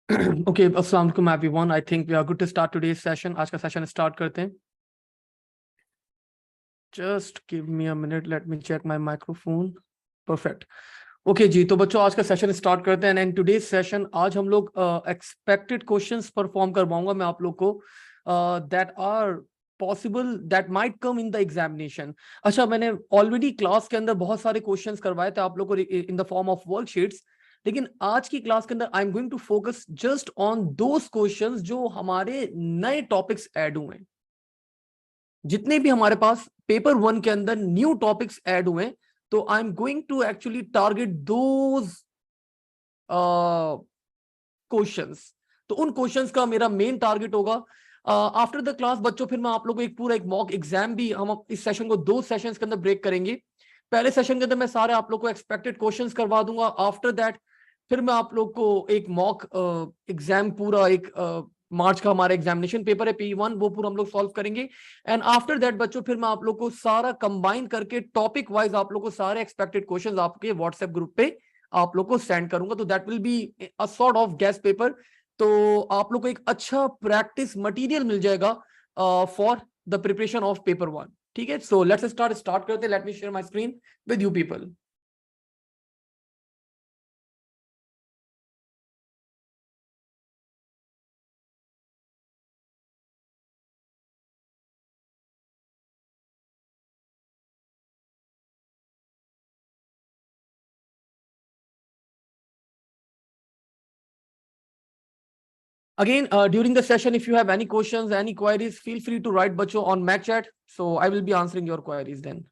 Okay, अस्सलाम वालेकुम everyone. I think we are good to start today's session. आज का सेशन स्टार्ट करते हैं। Just give me a minute, let me check my microphone. Perfect. Okay जी, तो बच्चों आज का सेशन स्टार्ट करते हैं। एंड टुडेज सेशन, आज हम लोग एक्सपेक्टेड क्वेश्चंस परफॉर्म करवाऊंगा मैं आप लोग को, that are possible, that might come in the examination. अच्छा, मैंने ऑलरेडी क्लास के अंदर बहुत सारे क्वेश्चंस करवाए थे आप लोग को in the form of worksheets, लेकिन आज की क्लास के अंदर I am going to focus just on those questions जो हमारे नए टॉपिक्स ऐड हुए हैं। जितने भी हमारे पास पेपर 1 के अंदर न्यू टॉपिक्स ऐड हुए, तो I am going to actually target those questions. तो उन क्वेश्चंस का मेरा मेन टारगेट होगा। आफ्टर द क्लास बच्चों, फिर मैं आप लोगों को एक पूरा एक मॉक एग्जाम भी, हम इस सेशन को 2 सेशंस के अंदर ब्रेक करेंगे। पहले सेशन के अंदर मैं सारे आप लोग को एक्सपेक्टेड क्वेश्चंस करवा दूंगा। आफ्टर दैट फिर मैं आप लोग को एक मॉक एग्जाम, पूरा एक मार्च का हमारा एग्जामिनेशन पेपर है P1, वो पूरा हम लोग सॉल्व करेंगे। एंड आफ्टर दैट बच्चों, फिर मैं आप लोग को सारा कंबाइन करके टॉपिक वाइज आप लोग को सारे एक्सपेक्टेड क्वेश्चंस आपके व्हाट्सएप ग्रुप पे आप लोग को सेंड करूंगा। तो that will be a sort of guest paper. तो आप लोग को एक अच्छा प्रैक्टिस मटेरियल मिल जाएगा for the preparation of paper 1। ठीक है, सो लेट्स स्टार्ट करते हैं। Let me share my screen with you people. Again, during the session, if you have any questions, any queries, feel free to write bacho on Mac chat. So I will be answering your queries then.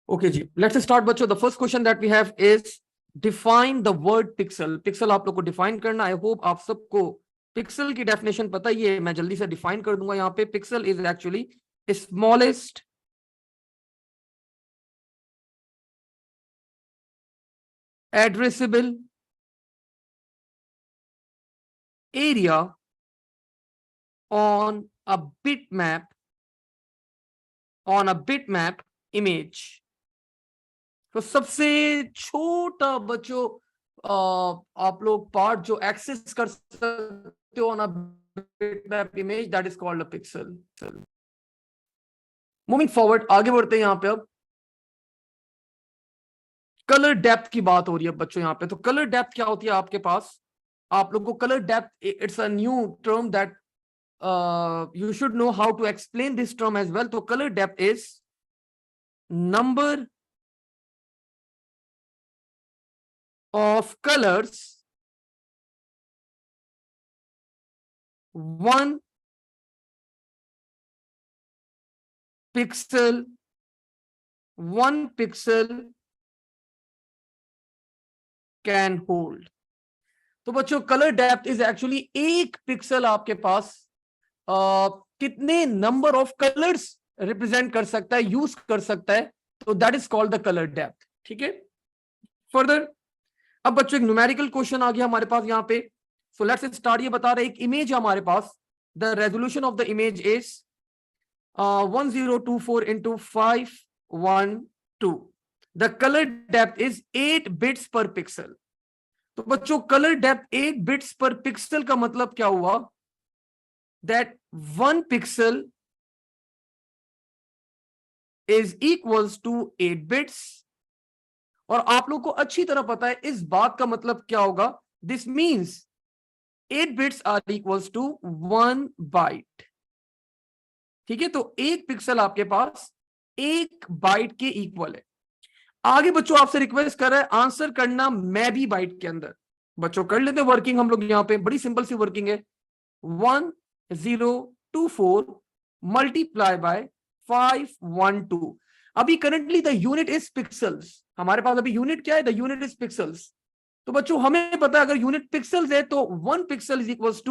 Okay, ji. Let's start, bacho. The first question that we have is define the word pixel. Pixel आप लोग को define करना। I hope आप सबको pixel की definition पता ही है। मैं जल्दी से define कर दूंगा यहाँ पे। Pixel is actually smallest addressable area on a bitmap image। तो सबसे छोटा बच्चों आप लोग पार्ट जो एक्सेस कर सकते हो on a bitmap image, that is called a pixel. Moving forward, आगे बढ़ते हैं। यहाँ पे अब कलर डेप्थ की बात हो रही है बच्चों यहाँ पे। तो कलर डेप्थ क्या होती है आपके पास? आप लोग को colour depth, it's a new term that you should know how to explain this term as well. So color depth is number of colors one pixel can hold। तो बच्चों कलर डेप्थ इज एक्चुअली एक pixel आपके पास कितने number of colours represent कर सकता है, use कर सकता है। तो that is called the colour depth. ठीक है, फर्दर अब बच्चों एक न्यूमेरिकल क्वेश्चन आ गया हमारे पास यहाँ पे। So let's start. ये बता रहे एक इमेज है हमारे पास। The resolution of the image is 1024 into 512। The colour depth is 8 bits per pixel. तो बच्चों colour depth 8 bits per pixel का मतलब क्या हुआ? That 1 pixel is equals to 8 bits. और आप लोग को अच्छी तरह पता है इस बात का मतलब क्या होगा। This means 8 bits are equals to 1 byte. ठीक है, तो एक पिक्सल आपके पास 1 बाइट के इक्वल है। आगे बच्चों आपसे रिक्वेस्ट कर रहा है आंसर करना मैं भी बाइट के अंदर। बच्चों कर लेते हैं वर्किंग हम लोग यहाँ पे। बड़ी सिंपल सी वर्किंग है। 1024 मल्टीप्लाई बाय 512। अभी currently the unit is pixels. हमारे पास अभी यूनिट क्या है? The unit is pixels. तो बच्चों हमें पता है अगर यूनिट पिक्सल्स है तो 1 pixel is equals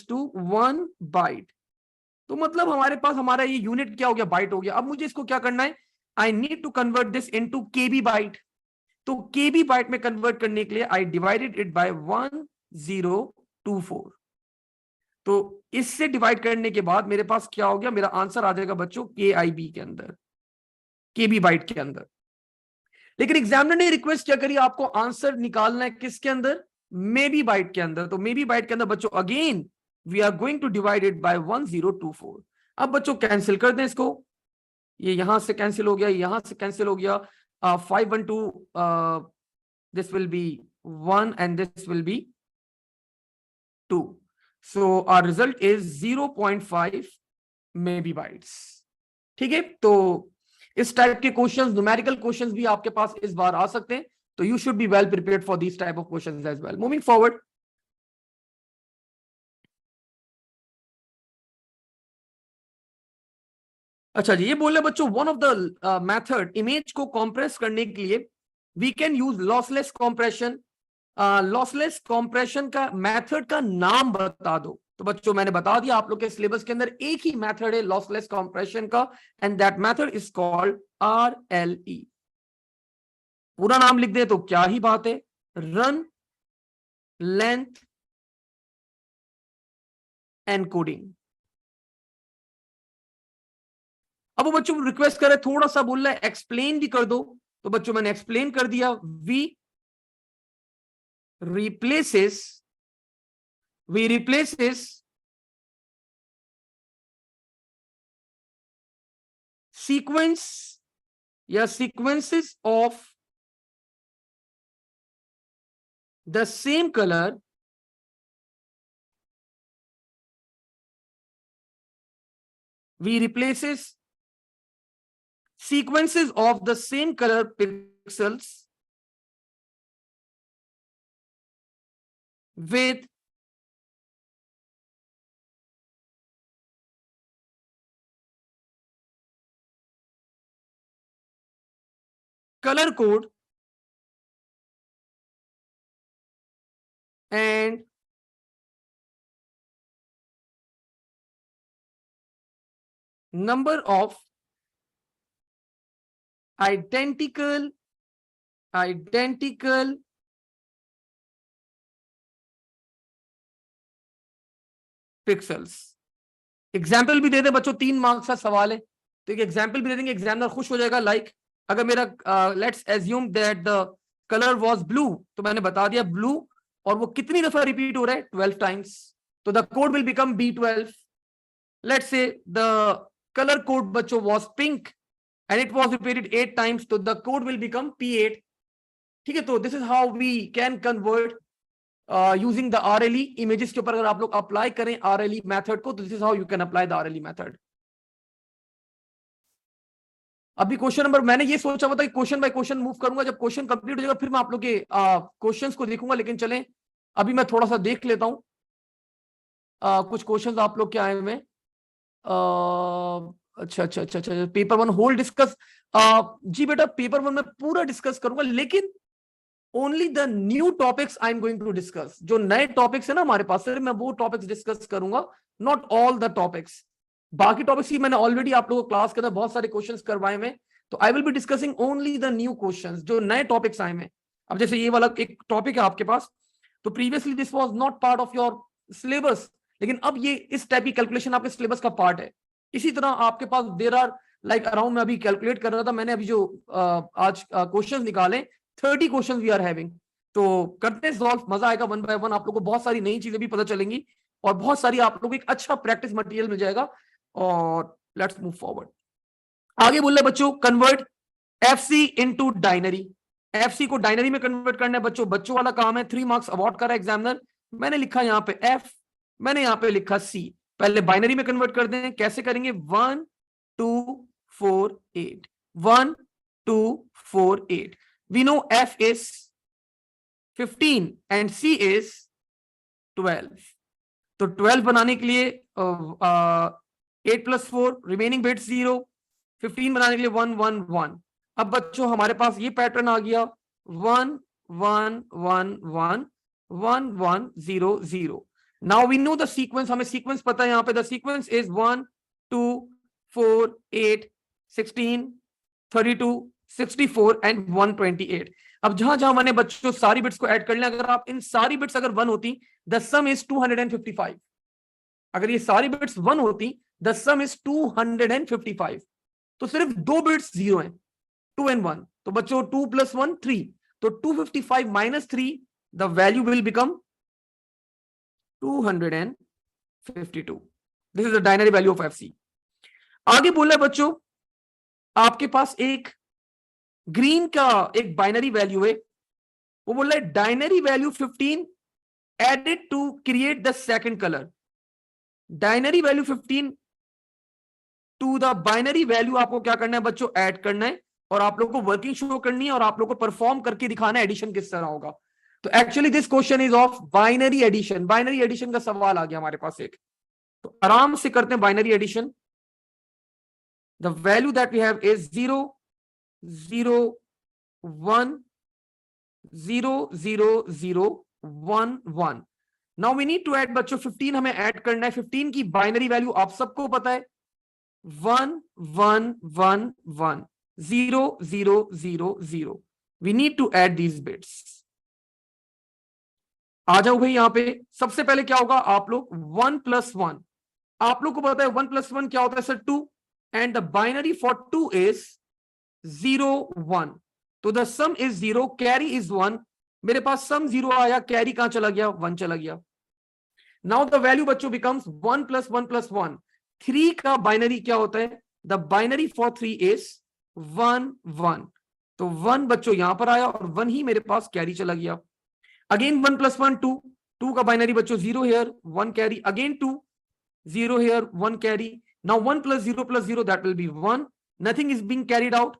to 1 byte. तो मतलब हमारे पास हमारा ये यूनिट क्या हो गया? बाइट हो गया। अब मुझे इसको क्या करना है? I need to convert this into KB byte. तो केबी बाइट में कन्वर्ट करने के लिए आई डिवाइडेड इट बाय 1024 0.024। तो इससे डिवाइड करने के बाद मेरे पास क्या हो गया, मेरा आंसर आ जाएगा बच्चों KIB के अंदर, KB बाइट के अंदर। लेकिन एग्जामिनर ने रिक्वेस्ट क्या करी, आपको आंसर निकालना है किसके अंदर, मे बी बाइट के अंदर। तो मे बी बाइट के अंदर बच्चों again we are going to divide it by 1024। अब बच्चों कैंसिल कर दें इसको, ये यहां से कैंसिल हो गया, यहां से कैंसिल हो गया, 512 this will be 1 and this will be 2, so our result is 0.5 maybe bytes। ठीक है, तो इस टाइप के क्वेश्चंस, न्यूमेरिकल क्वेश्चंस भी आपके पास इस बार आ सकते हैं, तो you should be well prepared for this type of questions as well. Moving forward, अच्छा जी, ये बोल रहे बच्चों one of the method image को कंप्रेस करने के लिए we can use lossless compression. Lossless compression का मेथड का नाम बता दो। तो बच्चों मैंने बता दिया, आप लोग के सिलेबस के अंदर एक ही मेथड है लॉसलेस कंप्रेशन का, and that method is called RLE। पूरा नाम लिख दे तो क्या ही बात है, रन लेंथ एनकोडिंग। अब वो बच्चों रिक्वेस्ट करे, थोड़ा सा बोल रहा है एक्सप्लेन भी कर दो, तो बच्चों मैंने एक्सप्लेन कर दिया। वी replaces sequence या sequences of the same color sequences of the same color pixels with color code and number of identical pixels. Example भी दे दे बच्चों, 3 मार्क्स का सवाल है तो एक एग्जाम्पल भी दे देंगे, एग्जामिनर खुश हो जाएगा। लाइक अगर मेरा let's assume that the colour was blue, तो मैंने बता दिया ब्लू, और वो कितनी दफा रिपीट हो रहा है, 12 टाइम्स, तो the code will become B12। Let's say the colour code बच्चों was pink and it was repeated 8 times, तो the code will become P8। ठीक है, तो this is how we can convert using the RLE images के ऊपर। अगर आप लोग अप्लाई करें RLE मेथड को, तो this is how you can apply the RLE method. अभी क्वेश्चन नंबर, मैंने ये सोचा हुआ था कि क्वेश्चन बाय क्वेश्चन मूव करूंगा, जब क्वेश्चन कंप्लीट हो जाएगा फिर मैं आप लोग के क्वेश्चंस को देखूंगा, लेकिन चलें अभी मैं थोड़ा सा देख लेता हूं कुछ क्वेश्चंस आप लोग के आए हुए। अच्छा अच्छा अच्छा अच्छा, पेपर 1 होल डिस्कस। जी बेटा, पेपर 1 में पूरा डिस्कस करूंगा, लेकिन only the new topics I am going to discuss. जो नए टॉपिक्स है ना हमारे पास, सिर्फ मैं वो टॉपिक्स डिस्कस करूंगा, नॉट ऑल द टॉपिक्स। बाकी टॉपिक्स ही मैंने ऑलरेडी आप लोगों को क्लास के अंदर बहुत सारे क्वेश्चंस करवाए हैं, तो I will be discussing only the new questions, जो नए टॉपिक्स आए हैं। अब जैसे ये वाला एक टॉपिक है आपके पास, तो previously this was not part of your syllabus, लेकिन अब ये इस टाइप की कैलकुलेशन आपके सिलेबस का पार्ट है। इसी तरह आपके पास देयर आर लाइक अराउंड, मैं अभी कैलकुलेट कर रहा था, मैंने अभी जो आज क्वेश्चंस निकाले 30 क्वेश्चंस वी आर हैविंग, तो करते हैं सॉल्व, मजा आएगा। 1 बाय 1 आप लोगों को बहुत सारी नई चीजें भी पता चलेंगी और बहुत सारी आप लोगों को एक अच्छा प्रैक्टिस मटेरियल मिल जाएगा। और लेट्स मूव फॉरवर्ड। आगे बोल रहे बच्चों, कन्वर्ट FC इनटू डायनरी। FC को डायनरी में कन्वर्ट करना है बच्चों, बच्चों वाला काम है। 3 मार्क्स अवार्ड कर रहा है एग्जामिनर। मैंने लिखा यहाँ पे F, मैंने यहाँ पे लिखा C। पहले बाइनरी में कन्वर्ट कर दें, कैसे करेंगे, 1 2 4 8, 1 2 4 8। We know F is 15 and C is 12। तो 12 बनाने के लिए 8 + 4 रिमेनिंग बिट्स 0, 15 बनाने के लिए 1 1 1। अब बच्चों हमारे पास ये पैटर्न आ गया, 1 1 1 1 1 1 0 0। Now we know the sequence, हमें सीक्वेंस पता है यहाँ पे, द सीक्वेंस इज 1 2 4 8 16 32 64 एंड 128। अब जहां जहां मैंने बच्चों सारी बिट्स को ऐड कर लिया, अगर आप इन सारी बिट्स अगर 1 होती, द सम इज 255। अगर ये सारी बिट्स 1 होती, द सम इज 255। तो सिर्फ 2 बिट्स 0 हैं, 2 and 1। तो बच्चों 2 + 1 3, तो 255 - 3, the value will become 252। This is the denary value of FC। आगे बोला है बच्चों, आपके पास एक ग्रीन का एक बाइनरी वैल्यू है, वो बोल रहा है denary value 15 added to create the second colour. Denary value 15 to the binary value आपको क्या करना है बच्चों, ऐड करना है, और आप लोग को वर्किंग शो करनी है, और आप लोग को परफॉर्म करके दिखाना है एडिशन किस तरह होगा। तो actually this question is of binary addition. Binary addition का सवाल आ गया हमारे पास एक, तो आराम से करते हैं binary addition. The value that we have is 0 0 1 0 0 0 1 1। Now we need to add बच्चों 15 हमें ऐड करना है। 15 की बाइनरी वैल्यू आप सबको पता है 1 1 1 1 0 0 0 0। We need to add these bits. आ जाओ भाई, यहां पे सबसे पहले क्या होगा, आप लोग 1 + 1, आप लोग को पता है 1 + 1 क्या होता है sir, 2, and the binary for 2 is 0 1। तो the some is 0, carry is 1। मेरे पास सम 0 आया, कैरी कहां चला गया, 1 चला गया। नाउ द वैल्यू बच्चों बिकम्स 1 + 1 + 1। 3 का बाइनरी क्या होता है, द बाइनरी फॉर 3 इज 1 1। तो 1 बच्चों यहां पर आया, और 1 ही मेरे पास कैरी चला गया। अगेन 1 + 1 2, 2 का बाइनरी बच्चों 0 here, 1 carry, again 2 0 here, 1 carry. Now 1 + 0 + 0 that will be 1, nothing is being carried out,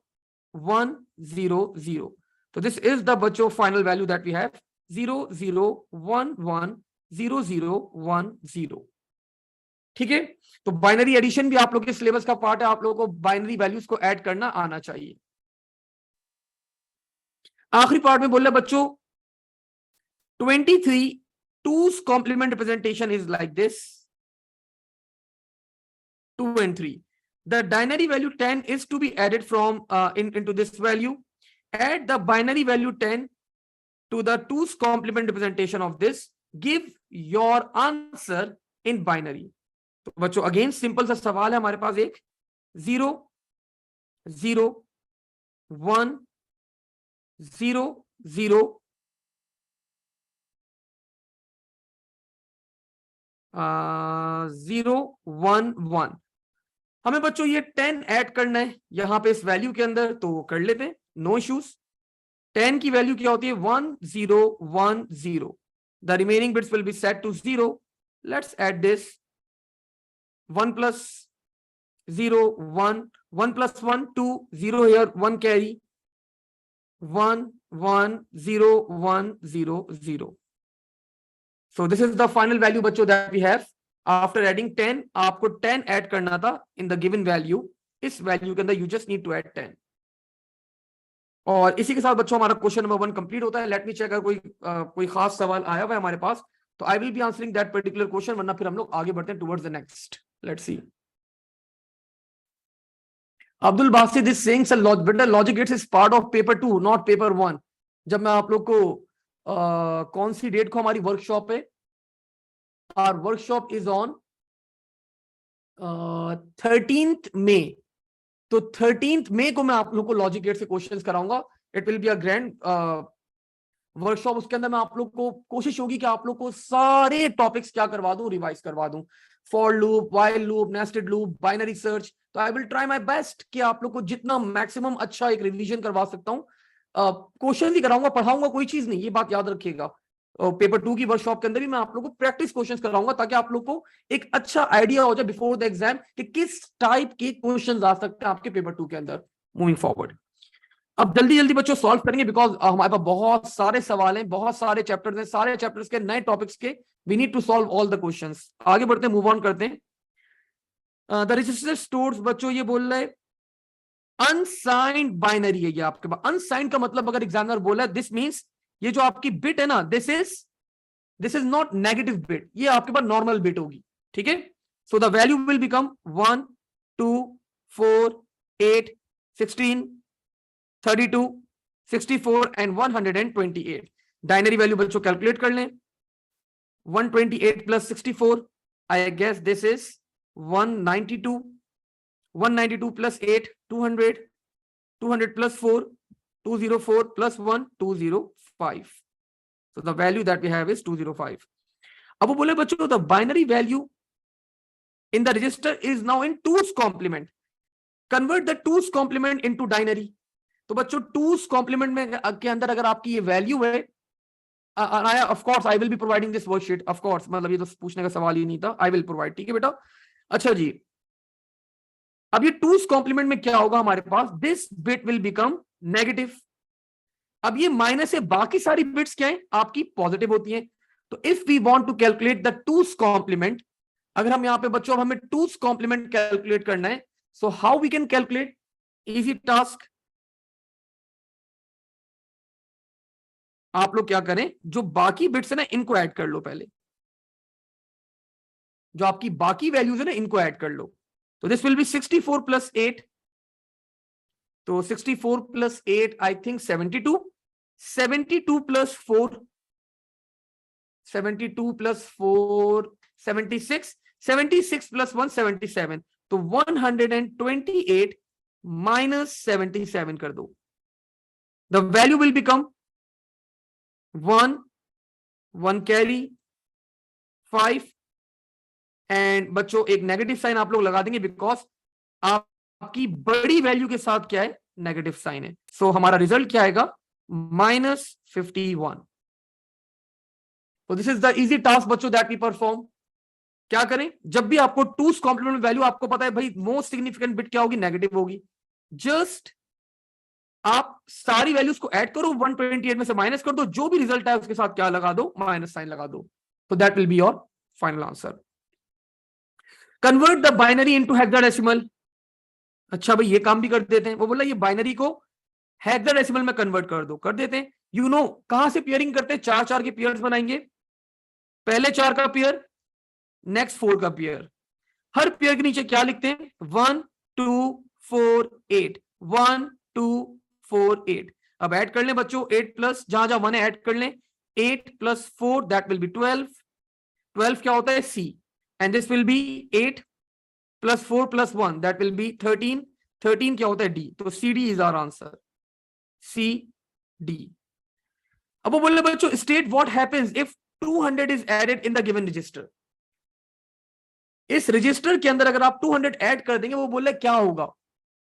1 0 0। तो दिस इज द बच्चों final value that we have, 0 0 1 1 0 0 1 0। ठीक है, तो बाइनरी एडिशन भी आप लोग के सिलेबस का पार्ट है, आप लोगों को बाइनरी वैल्यूज को ऐड करना आना चाहिए। आखिरी पार्ट में बोल रहे बच्चों 23 2's complement representation is like this, 2 and 3. The binary value 10 is to be added from into this value. Add the binary value 10 to the 2's complement representation of this. Give your answer in binary. तो बच्चों again simple सा सवाल है हमारे पास, एक 0 0 1 0 0 0 1 1। हमें बच्चों ये 10 ऐड करना है यहां पे इस वैल्यू के अंदर, तो कर लेते हैं, नो इश्यूज। 10 की वैल्यू क्या होती है, 1 0 1 0। The remaining bits will be set to 0। Let's add this 1 + 0 1, 1 + 1 2, 0 here, 1 carry, 1 1 0 1 0 0। So this is the final value बच्चों that we have after adding 10। आपको 10 ऐड करना था in the given value, इस वैल्यू के अंदर you just need to add 10। और इसी के साथ बच्चों हमारा क्वेश्चन नंबर 1 कंप्लीट होता है। लेट मी चेक अगर कोई खास सवाल आया हुआ है हमारे पास, तो I will be answering that particular question, वरना फिर हम लोग आगे बढ़ते हैं towards the next. Let's see. Abdul Basit is saying sir logic gates is part of paper 2 not paper 1। जब मैं आप लोग को कौन सी डेट को हमारी वर्कशॉप है, our workshop is on 13th May. तो 13th मई को मैं आप लोग को लॉजिक गेट से क्वेश्चंस कराऊंगा। It will be a grand workshop. उसके अंदर मैं आप लोग को कोशिश होगी कि आप लोग को सारे टॉपिक्स क्या करवा दूं, रिवाइज करवा दूं, for loop, while loop, nested loop, binary search. तो I will try my best कि आप लोग को जितना मैक्सिमम अच्छा एक रिवीजन करवा सकता हूं। क्वेश्चन ही कराऊंगा, पढ़ाऊंगा कोई चीज नहीं, ये बात याद रखिएगा। पेपर 2 की वर्कशॉप के अंदर भी मैं आप लोग को प्रैक्टिस क्वेश्चंस कराऊंगा, ताकि आप लोग को एक अच्छा आइडिया हो जाए बिफोर द एग्जाम कि किस टाइप के क्वेश्चंस आ सकते हैं आपके पेपर 2 के अंदर मूविंग फॉरवर्ड। अब जल्दी जल्दी बच्चों सॉल्व करेंगे, बिकॉज हमारे पास बहुत सारे सवाल हैं, बहुत सारे चैप्टर्स हैं, सारे चैप्टर्स के नए टॉपिक्स के we need to solve all the questions. आगे बढ़ते हैं, मूव ऑन करते हैं। द रजिस्टर स्टोर्स बच्चों ये बोल रहे अनसाइंड बाइनरी है ये आपके पास। अनसाइंड का मतलब अगर एग्जामिनर बोला है, दिस मींस ये जो आपकी बिट है ना, this is not negative bit, ये आपके पास नॉर्मल बिट होगी। ठीक है, so the value will become 1 2 4 8 16 32 64 and 128। Denary value बच्चों कैलकुलेट कर लें। 128 plus 64, I guess this is 192। 192 plus 8, 200। 200 plus 4, 204 plus 1, 205. So the value that we have is 205. अब वो बोले बच्चों the binary value in the register is now in 2's complement. Convert the 2's complement into binary. तो बच्चों 2's complement में के अंदर अगर आपकी ये वैल्यू है, of course I will be providing this worksheet, of course, मतलब ये तो पूछने का सवाल ही नहीं था, I will provide, ठीक है बेटा। अच्छा जी, अब ये 2's complement में क्या होगा हमारे पास, this bit will become negative. अब ये माइनस है, बाकी सारी बिट्स क्या है आपकी पॉजिटिव होती हैं। तो if we want to calculate the 2's complement, अगर हम यहां पे बच्चों अब हमें 2's कॉम्प्लीमेंट कैलकुलेट करना है, so how we can calculate, easy task. आप लोग क्या करें, जो बाकी बिट्स है ना इनको ऐड कर लो पहले, जो आपकी बाकी वैल्यूज है ना इनको ऐड कर लो। तो दिस विल बी 64 प्लस 8, तो 64 plus 8 I think 72। 72 plus 4, 72 plus 4 76, 76 plus 1 77, तो 128 माइनस 77 कर दो। The value will become 1, 1 carry 5, and बच्चों एक नेगेटिव साइन आप लोग लगा देंगे बिकॉज आपकी बड़ी वैल्यू के साथ क्या है, नेगेटिव साइन है। सो हमारा रिजल्ट क्या आएगा, -51। तो this is the easy task बच्चों दैट वी परफॉर्म। क्या करें, जब भी आपको 2's कॉम्प्लीमेंट वैल्यू आपको पता है भाई मोस्ट सिग्निफिकेंट बिट क्या होगी, नेगेटिव होगी, जस्ट आप सारी वैल्यूज को ऐड करो, 128 में से माइनस कर दो, जो भी रिजल्ट है उसके साथ क्या लगा दो, माइनस साइन लगा दो। तो that will be your final answer. Convert the binary into hexadecimal. अच्छा भाई ये काम भी कर देते हैं, वो बोला ये बाइनरी को हेक्साडेसिमल में कन्वर्ट कर दो, कर देते हैं। यू नो कहां से पेयरिंग करते हैं, 4-4 के पेयर्स बनाएंगे, पहले 4 का पेयर, नेक्स्ट 4 का पेयर। हर पेयर के नीचे क्या लिखते हैं, 1 2 4 8, 1 2 4 8। अब ऐड कर लें बच्चों, 8 प्लस जहां जहां 1 है ऐड कर लें, 8 प्लस 4 दैट विल बी 12। 12 क्या होता है, C, and this will be 8 plus 4 plus 1 that will be 13। 13 क्या होता है, डी, तो C D is our answer, C D. अब वो बोले बच्चों state what happens if 200 is added in the given register. इस रजिस्टर के अंदर अगर आप 200 ऐड कर देंगे, वो बोले क्या होगा,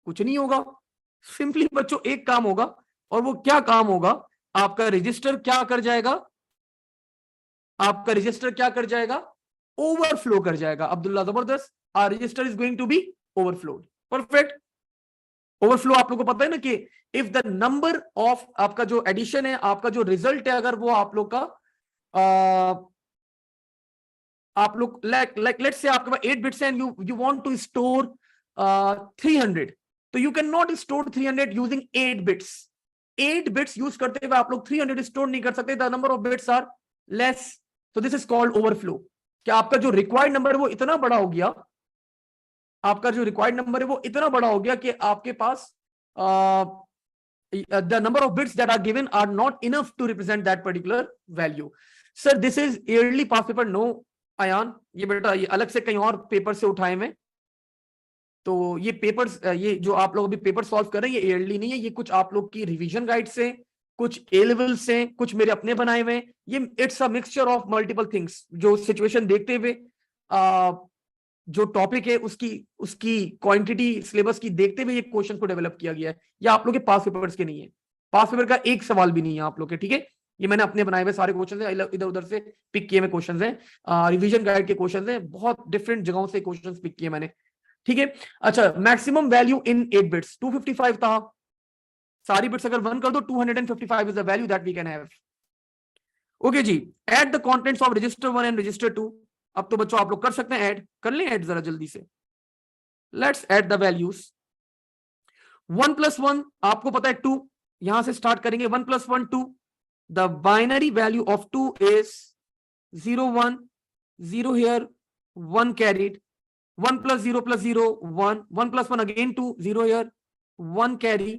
कुछ नहीं होगा। सिंपली बच्चों एक काम होगा, और वो क्या काम होगा, आपका रजिस्टर क्या कर जाएगा, आपका रजिस्टर क्या कर जाएगा, ओवरफ्लो कर जाएगा। अब्दुल्ला जबरदस्त, our register is going to be overflowed. Perfect. Overflow आप लोगों को पता है ना कि इफ द नंबर ऑफ आपका जो एडिशन है, आपका जो रिजल्ट है, अगर वो आप लोग का आप लोग लेट्स से आपके पास 8 बिट्स हैं, यू वांट टू स्टोर 300, तो you can not store 300 using 8 bits. 8 bits use करते हुए आप लोग 300 स्टोर नहीं कर सकते, the number of bits are less, so this is called overflow. क्या आपका जो रिक्वायर्ड नंबर है वो इतना बड़ा हो गया, आपका जो रिक्वायर्ड नंबर है वो इतना बड़ा हो गया कि आपके पास the number of bits that are given are not enough to represent that particular value. Sir, this is yearly past paper. No, Ayan, ये बेटा ये अलग से कहीं और पेपर से उठाए में, तो ये पेपर्स, ये जो आप लोग अभी पेपर सॉल्व कर रहे हैं ये ईयरली नहीं है, ये कुछ आप लोग की रिवीजन गाइड से, कुछ ए लेवल से, कुछ मेरे अपने बनाए हुए। ये it's a mixture of multiple things, जो सिचुएशन देखते हुए जो टॉपिक है उसकी क्वांटिटी सिलेबस की देखते हुए ये क्वेश्चन को डेवलप किया गया है। ये आप लोग के पास पेपर्स के नहीं है, पास पेपर का एक सवाल भी नहीं है आप लोग के, ठीक है। ये मैंने अपने बनाए हुए सारे क्वेश्चन है, इधर उधर से पिक किए हुए क्वेश्चन है, रिवीजन गाइड के क्वेश्चन है, बहुत डिफरेंट जगहों से क्वेश्चन पिक किए मैंने, ठीक है। अच्छा, मैक्सिमम वैल्यू इन 8 बिट्स 255 था, सारी बिट्स अगर 1 कर दो 255 is the value that we can have. Okay जी, add the contents of register 1 and register 2। अब तो बच्चों आप लोग कर सकते हैं ऐड, कर लें ऐड जरा जल्दी से। Let's add the values. 1 + 1 आपको पता है 2, यहां से स्टार्ट करेंगे। 1 + 1 2, the binary value of 2 is 0 1, 0 here, 1 carried। 1 + 0 + 0 1, 1 + 1 again 2, 0 here, 1 carry,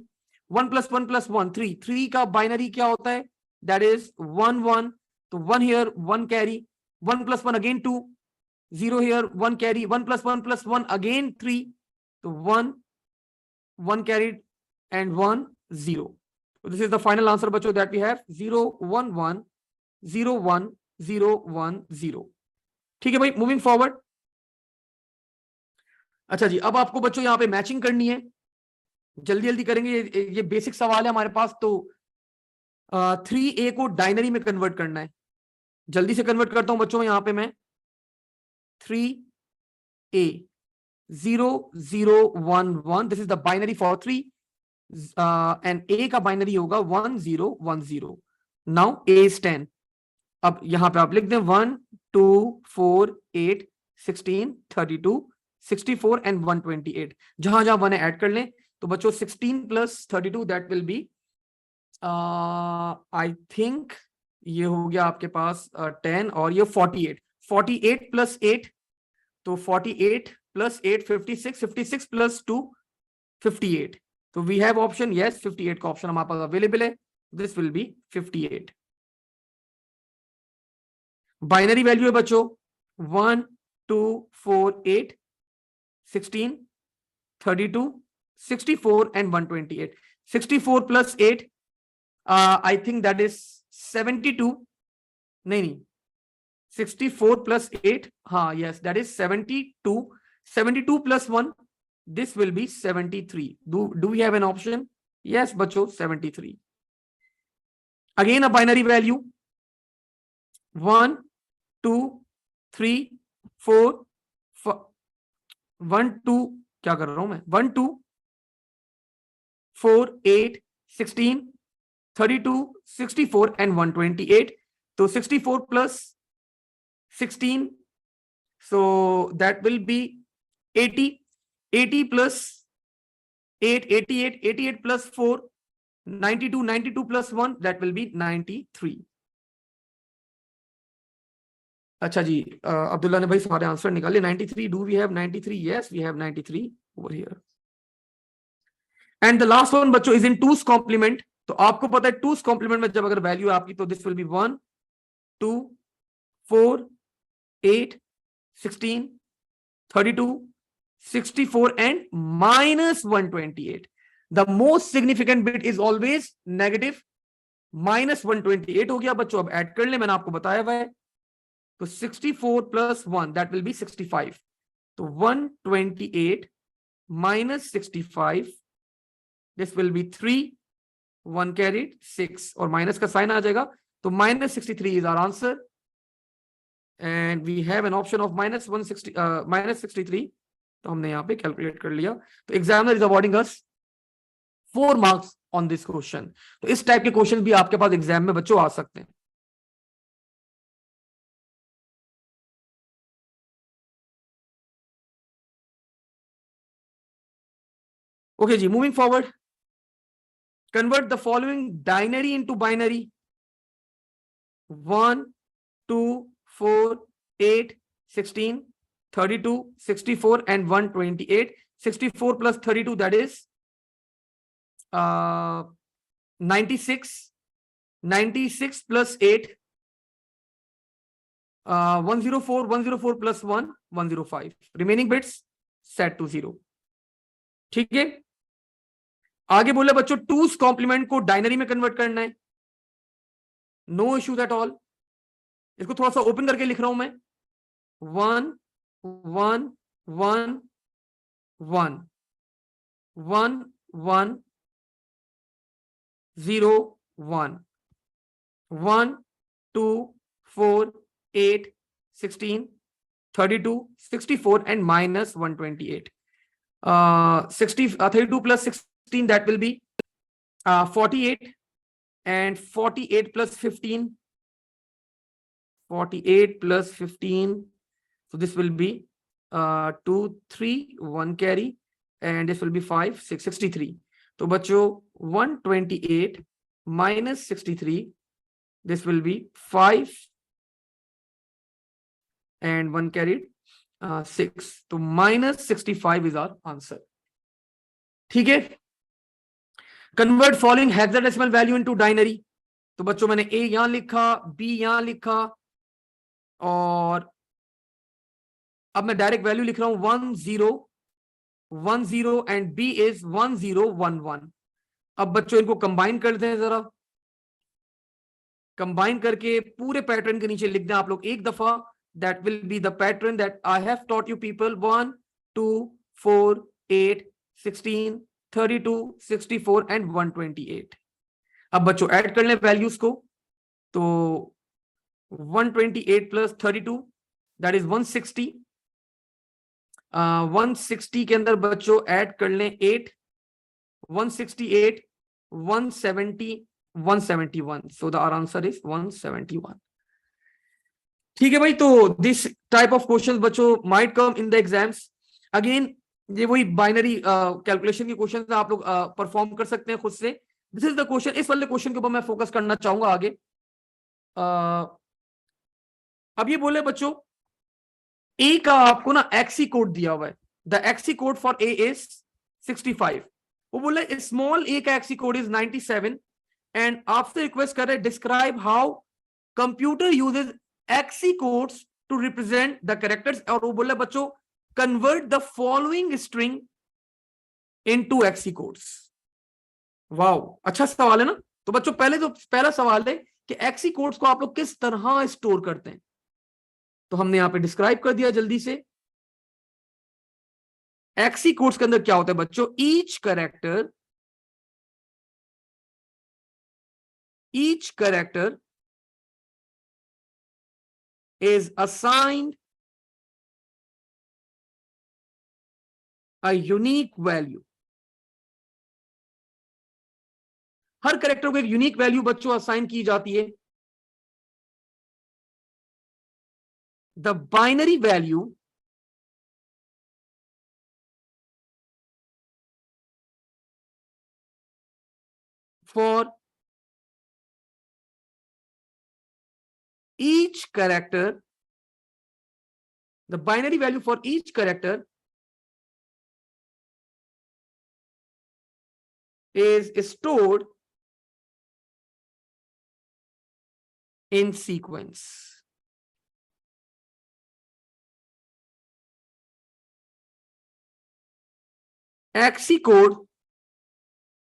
1 + 1 + 1 3, 3 का बाइनरी क्या होता है, दैट इज 1 1, तो 1 here 1 carry, 1 + 1 again 2, 0 here 1 carry, 1 + 1 + 1 again 3, तो 1 1 carried and 1 0. So this is the final answer बच्चों that we have 0 1 1 0 1 0 1 0. ठीक है भाई, मूविंग फॉरवर्ड। अच्छा जी, अब आपको बच्चों यहाँ पे मैचिंग करनी है, जल्दी जल्दी करेंगे, ये बेसिक सवाल है हमारे पास। तो 3a को डाइनरी में कन्वर्ट करना है, जल्दी से कन्वर्ट करता हूं बच्चों। यहाँ पे मैं 3a 0 0 1 1, this is the binary for 3, and a का बाइनरी होगा 1 0 1 0। Now a is 10। अब यहां पे आप लिख दें 1 2 4 8 16 32 64 एंड 128, जहां जहां 1 ऐड कर लें। तो बच्चों 16 + 32 that will be I think ये हो गया आपके पास 10, और ये 48 48 + 8, तो 48 + 8 56 56 + 2 58। तो वी हैव ऑप्शन यस, 58 का ऑप्शन हमारे पास अवेलेबल है, this will B 58। Binary value है बच्चों 1 2 4 8 16 32 64 and 128। 64 + 8 I think that is 72, नहीं 64 + 8, हाँ yes that is 72, 72 + 1, this will be 73. Do we have an option? Yes बच्चों 73। again a binary value 1 2 3 4 1 2, क्या कर रहा हूं मैं, 1 2 4 8 16 32 64 एंड 128। तो 64 + 16, so that will be 80, 80 + 8 88, 88 + 4 92, 92 + 1 that will be 93। अच्छा जी, अब्दुल्ला ने भाई सारे आंसर निकाले। 93, do we have 93? Yes we have 93 over here. And the last one बच्चों इज इन टूस कॉम्प्लीमेंट। तो आपको पता है टूस कॉम्प्लीमेंट में जब अगर वैल्यू आपकी, तो this will be 1 2 4 8 16 32 64 and -128। The most significant bit is always negative. -128 हो गया बच्चों, अब ऐड कर ले, मैंने आपको बताया हुआ है। तो 64 + 1 दैट विल बी 65। तो 128 - 65, दिस विल बी 3 1 कैरीड 6, और माइनस का साइन आ जाएगा, तो -63 is our answer, and we have an option of -63। तो हमने यहाँ पे कैलकुलेट कर लिया। तो examiner is awarding us 4 marks on this question. तो इस टाइप के क्वेश्चन भी आपके पास एग्जाम में बच्चों आ सकते हैं। ओके जी, moving forward. Convert the following denary into binary 1 2 4 8 16 32 64 and 128। 64 + 32 that is 96, 96 + 8 104, 104 + 1 105, remaining bits set to 0। ठीक है, आगे बोले बच्चों टूस कॉम्प्लीमेंट को डाइनरी में कन्वर्ट करना है, नो इश्यूज एट ऑल। इसको थोड़ा सा ओपन करके लिख रहा हूं मैं, 1 1 1 1 1 1 0 1 1 2 4 8 16 32 64 and -128। 32 + 16 that will be 48, and 48 + 15, 48 + 15, so this will be 2 3 1 carry, and this will be 5 6 63। तो बच्चों 128 - 63, this will be 5 and 1 carried 6, तो -65 is our answer। ठीक है, convert following hexadecimal value into denary, तो बच्चों मैंने ए यहां लिखा, बी यहां लिखा, और अब मैं डायरेक्ट वैल्यू लिख रहा हूं 1010 एंड बी इज 1011। अब बच्चों इनको कंबाइन करते हैं जरा, कंबाइन करके पूरे पैटर्न के नीचे लिख दें आप लोग एक दफा, that will be the pattern that I have taught you people, 1 2 4 8 16 32 64 and 128। अब बच्चों ऐड कर लें वैल्यूज को, तो 128 प्लस 32 दैट इज 160। 160 के अंदर बच्चों ऐड कर लें 8, 168 170 171, so the our answer is 171। ठीक है भाई, तो दिस टाइप ऑफ क्वेश्चंस बच्चों might come in the exams. Again ये वही बाइनरी कैलकुलेशन के क्वेश्चंस आप लोग परफॉर्म कर सकते हैं खुद से। दिस इज द क्वेश्चन, इस वाले क्वेश्चन के ऊपर मैं फोकस करना चाहूंगा आगे। अब ये बोले बच्चों ए का आपको ना एक्सी कोड दिया हुआ है, the ASCII code for A is 65। वो बोले स्मॉल ए का एक्सी कोड इज 97 एंड आपसे रिक्वेस्ट कर रहे हैं describe how computer uses ASCII codes to represent the characters, और वो बोले बच्चों convert the following string into ASCII codes. Wow, अच्छा सवाल है ना। तो बच्चों पहला सवाल है कि एक्सी कोड्स को आप लोग किस तरह स्टोर करते हैं, तो हमने यहां पे डिस्क्राइब कर दिया जल्दी से। एक्सी कोड्स के अंदर क्या होता है बच्चों, each character is assigned a unique value। Her character को एक यूनिक वैल्यू बच्चों असाइन की जाती है। The binary value for each character, the binary value for each character is stored in sequence। XC code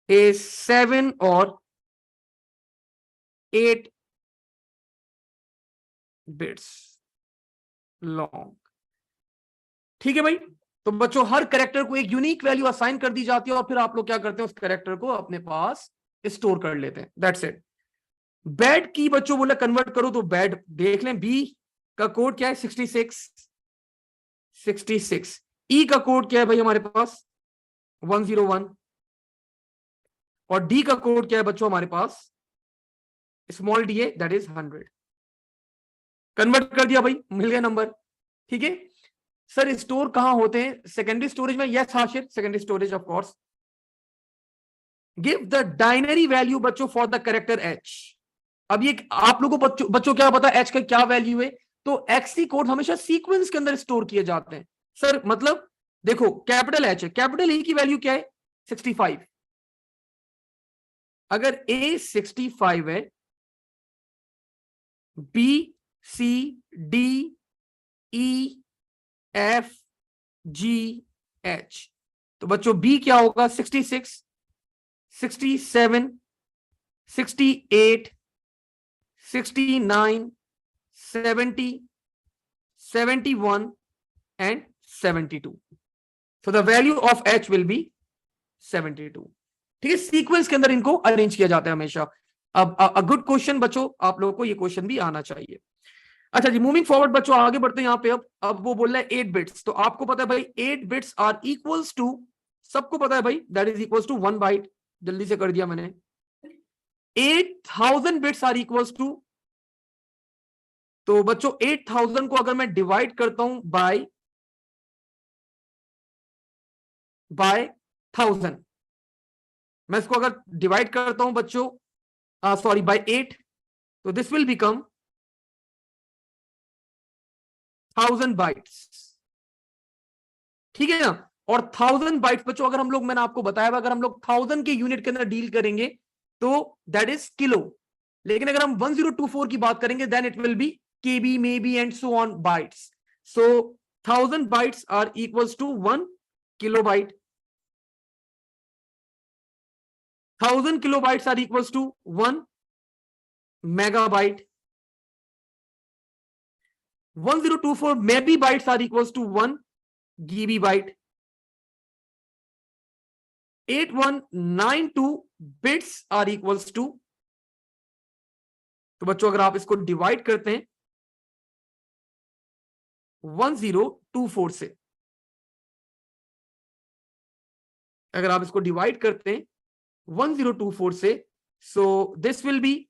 is 7 or 8 bits long। ठीक है भाई, तो बच्चों हर कैरेक्टर को एक यूनिक वैल्यू असाइन कर दी जाती है और फिर आप लोग क्या करते हैं, उस कैरेक्टर को अपने पास स्टोर कर लेते हैं, दैट्स इट। बेड की बच्चों बोला कन्वर्ट करो, तो बेड देख लें, बी का कोड क्या है 66। ई का कोड क्या है भाई हमारे पास 101, और डी का कोड क्या है बच्चों हमारे पास स्मॉल डी है, दैट इज 100। कन्वर्ट कर दिया भाई, मिल गया नंबर। ठीक है सर, स्टोर कहां होते हैं, सेकेंडरी स्टोरेज में? Yes Hashir, secondary storage of course. Give the denary value बच्चों फॉर द कैरेक्टर एच। अब ये आप लोगों को बच्चों क्या पता एच का क्या वैल्यू है, तो एक्सी कोड हमेशा सीक्वेंस के अंदर स्टोर किए जाते हैं। सर मतलब देखो कैपिटल एच है, कैपिटल ए की वैल्यू क्या है 65। अगर ए 65 है, B C D E F G H, तो बच्चों बी क्या होगा 66 67 68 69 70 71 and 72, so the value of h will be 72। ठीक है, सीक्वेंस के अंदर इनको अरेंज किया जाता है हमेशा। अब अ गुड क्वेश्चन बच्चों, आप लोगों को ये क्वेश्चन भी आना चाहिए। अच्छा जी, मूविंग फॉरवर्ड बच्चों आगे बढ़ते हैं यहाँ पे। अब वो बोल रहा है 8 बिट्स, तो आपको पता है भाई 8 बिट्स आर इक्वल्स टू, सबको पता है भाई that is equals to 1 byte, जल्दी से कर दिया मैंने। 8000 बिट्स आर इक्वल्स टू, तो बच्चों 8000 को अगर मैं डिवाइड करता हूं बाय 1000, मैं इसको अगर डिवाइड करता हूं बच्चों सॉरी बाय 8, तो दिस विल बिकम 1000 बाइट्स। ठीक है ना, और 1000 बाइट्स बच्चों अगर हम लोग, मैंने आपको बताया अगर हम लोग 1000 के यूनिट के अंदर डील करेंगे तो दैट इज किलो, लेकिन अगर हम 1024 की बात करेंगे then it will be KB, maybe and so on bytes. So 1000 bytes are equals to 1 kilobyte. 1000 kilobytes are equals to 1 megabyte. 1024 megabytes are equals to 1 gigabyte. 8192 bits are equals to, तो बच्चों अगर आप इसको डिवाइड करते हैं 1024 से, अगर आप इसको डिवाइड करते हैं 1024 से, सो दिस विल बी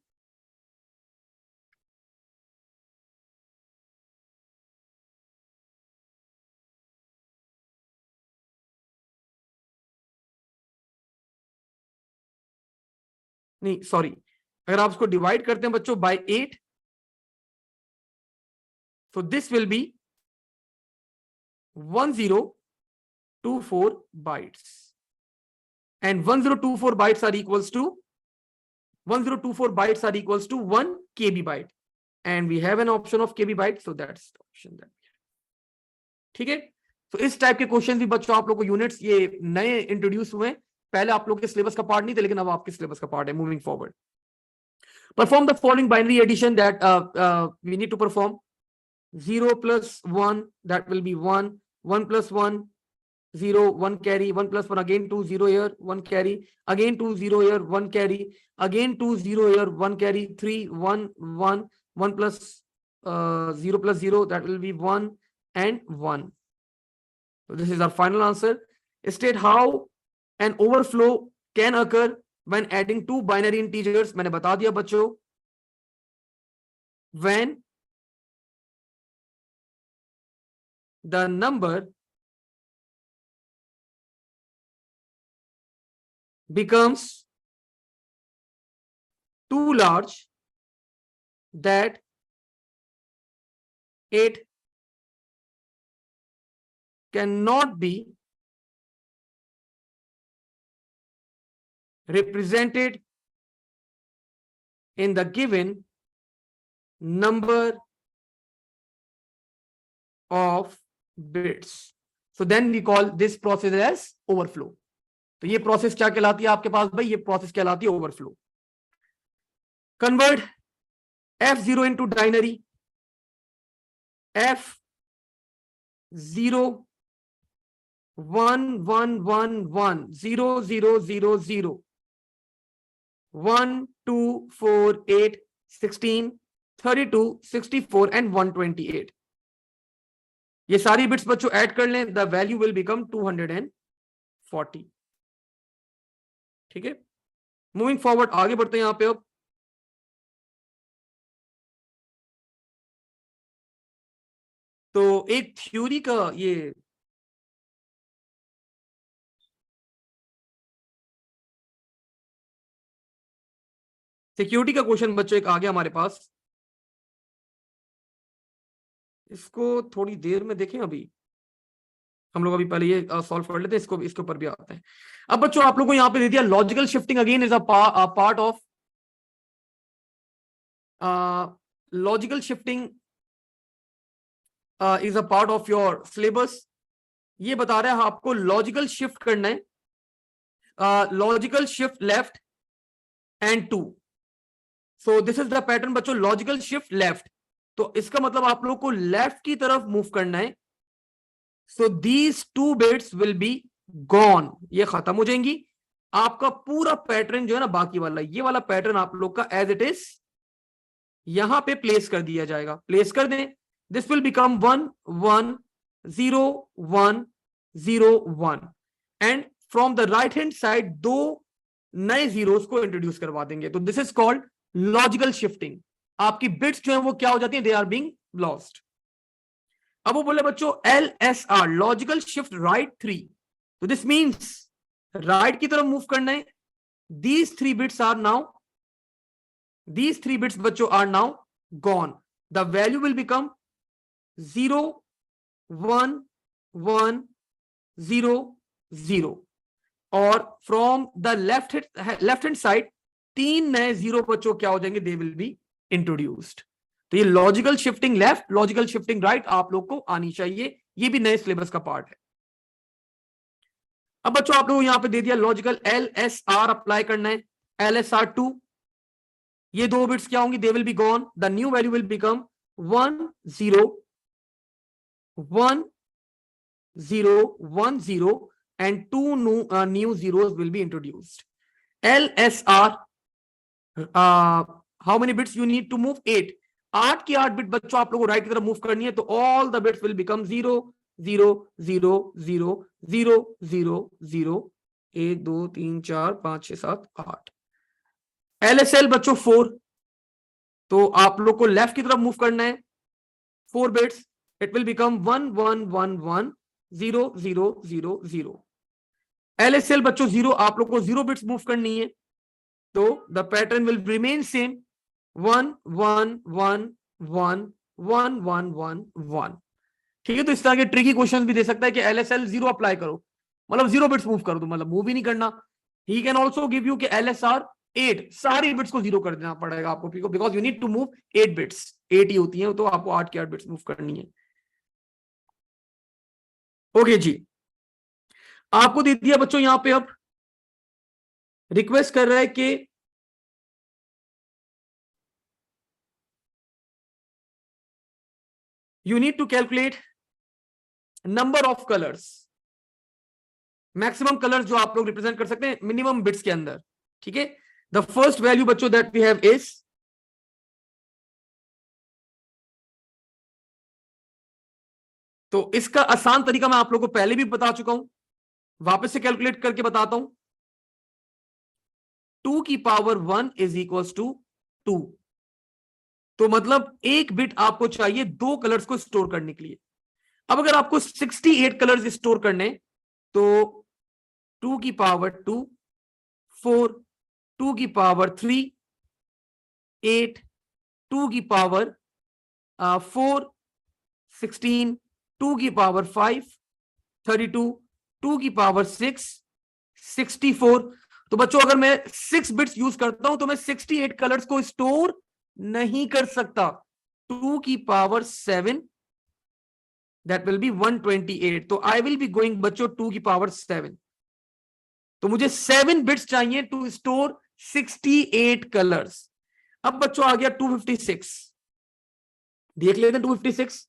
नहीं सॉरी, अगर आप इसको डिवाइड करते हैं बच्चों bye 8, so this will be 1024 bytes, and 1024 bytes are equals to 1024 bytes are equals to 1 KB byte, and we have an option of KB byte, so that's the option that we have. ठीक है, तो इस type के question भी बच्चों आप लोग को यूनिट्स ये नए इंट्रोड्यूस हुए, पहले आप लोग के सिलेबस का पार्ट नहीं थे, लेकिन अब आपके सिलेबस का पार्ट है. Moving forward, perform the following binary addition that we need to perform. 0 plus 1, that will be 1. 1 plus 1, 0, 1 carry. 1 plus 1, again 2, 0 here, 1 carry. Again 2, 0 here, 1 carry. Again 2, 0 here, 1 carry. 3, 1, 1. 1 plus 0 plus 0, that will be 1 and 1. So this is our final answer. State how an overflow can occur when adding two binary integers. मैंने बता दिया बच्चों, when the number becomes too large that it cannot be represented in the given number of bits. So then we call this process as overflow. तो ये process क्या कहलाती है आपके पास भाई? ये प्रोसेस कहलाती है overflow. Convert F0 into binary. F0 1 1 1 1 0 0 0 0 1 2 4 8 16 32 64 and 128. ये सारी बिट्स बच्चों ऐड कर लें, द वैल्यू विल बिकम 240. ठीक है, मूविंग फॉरवर्ड आगे बढ़ते हैं यहां पे. अब तो एक थ्योरी का ये सिक्योरिटी का क्वेश्चन बच्चों एक आ गया हमारे पास. इसको थोड़ी देर में देखें, अभी हम लोग अभी पहले ये सॉल्व कर लेते हैं, इसको इसके ऊपर भी आते हैं. अब बच्चों आप लोगों को यहां पे दे दिया logical shifting again is a part of logical shifting is a part of your syllabus. ये बता रहा है आपको लॉजिकल शिफ्ट करना है, logical shift left and two. So this is the pattern बच्चों, लॉजिकल शिफ्ट लेफ्ट. तो इसका मतलब आप लोग को लेफ्ट की तरफ मूव करना है. So these two bits will be gone, ये खत्म हो जाएंगी. आपका पूरा पैटर्न जो है ना, बाकी वाला ये वाला पैटर्न आप लोग का एज इट इज यहां पे प्लेस कर दिया जाएगा. प्लेस कर दें, this will become 1 1 0 1 0 1, and from the right hand side दो नए जीरोस को इंट्रोड्यूस करवा देंगे. तो this is called logical shifting. आपकी बिट्स जो है वो क्या हो जाती है, दे आर बीइंग लॉस्ट. अब वो बोले बच्चों LSR, लॉजिकल शिफ्ट राइट 3. तो दिस मींस राइट की तरफ मूव करना है. these three bits बच्चों are now gone. the value will become 0 1 1 0 0, और from the left hand side 3 नए 0 बच्चों क्या हो जाएंगे, दे विल बी इंट्रोड्यूस्ड। तो ये logical shifting left, logical shifting right आप लोग को आनी चाहिए, ये भी नए सिलेबस का पार्ट है। अब बच्चों आप लोगों को यहां पे दे दिया लॉजिकल LSR अप्लाई करना है, LSR2, ये 2 बिट्स क्या होंगी, they will be gone, the new value will become 1 0 1 0 1 0 and 2 new zeros will be introduced. LSR, how many bits you need to move? 8, 8 की 8 बिट बच्चों आप लोगों को राइट की तरफ मूव करनी है, तो all the bits will become 0 0 0 0 0 0 0 1 2 3 4 5 6 7 8। LSL बच्चों 4, तो आप लोग को लेफ्ट की तरफ मूव करना है, 4 bits, it will become 1 1 1 1 0 0 0 0। LSL बच्चों 0, आप लोग को 0 बिट्स मूव करनी है, तो the pattern will remain same, 1 1 1 1 1 1 1 1। ठीक है, तो इस तरह के ट्रिकी क्वेश्चंस भी दे सकता है कि LSL 0 अप्लाई करो, मतलब 0 बिट्स मूव कर दो, मतलब मूव ही नहीं करना। He can also give you कि LSR 8, सारी बिट्स को 0 कर देना पड़ेगा आपको, because you need to move 8 bits, 8 ही होती है, तो आपको 8 की 8 बिट्स मूव करनी है। ओके जी, आपको दे दिया बच्चों यहां पे, अब रिक्वेस्ट कर रहा है कि you need to calculate number of colours, maximum colours जो आप लोग रिप्रेजेंट कर सकते हैं मिनिमम बिट्स के अंदर। ठीक है, द फर्स्ट वैल्यू बच्चों दैट वी हैव इज, तो इसका आसान तरीका मैं आप लोगों को पहले भी बता चुका हूं, वापस से कैलकुलेट करके बताता हूं। 2 की पावर 1 इज इक्वल टू 2, तो मतलब एक बिट आपको चाहिए 2 कलर्स को स्टोर करने के लिए। अब अगर आपको 68 कलर्स स्टोर करने, तो 2 की पावर 2 4, 2 की पावर 3 8, 2 की पावर 4 16, 2 की पावर 5 32, 2 की पावर 6 64। तो बच्चों अगर मैं 6 बिट्स यूज करता हूं तो मैं 68 कलर्स को स्टोर नहीं कर सकता। 2 की पावर 7, दैट विल बी 128, तो आई विल बी गोइंग बच्चों 2 की पावर 7, तो मुझे 7 बिट्स चाहिए टू स्टोर 68 कलर्स। अब बच्चों आ गया 256, देख लेते हैं 256।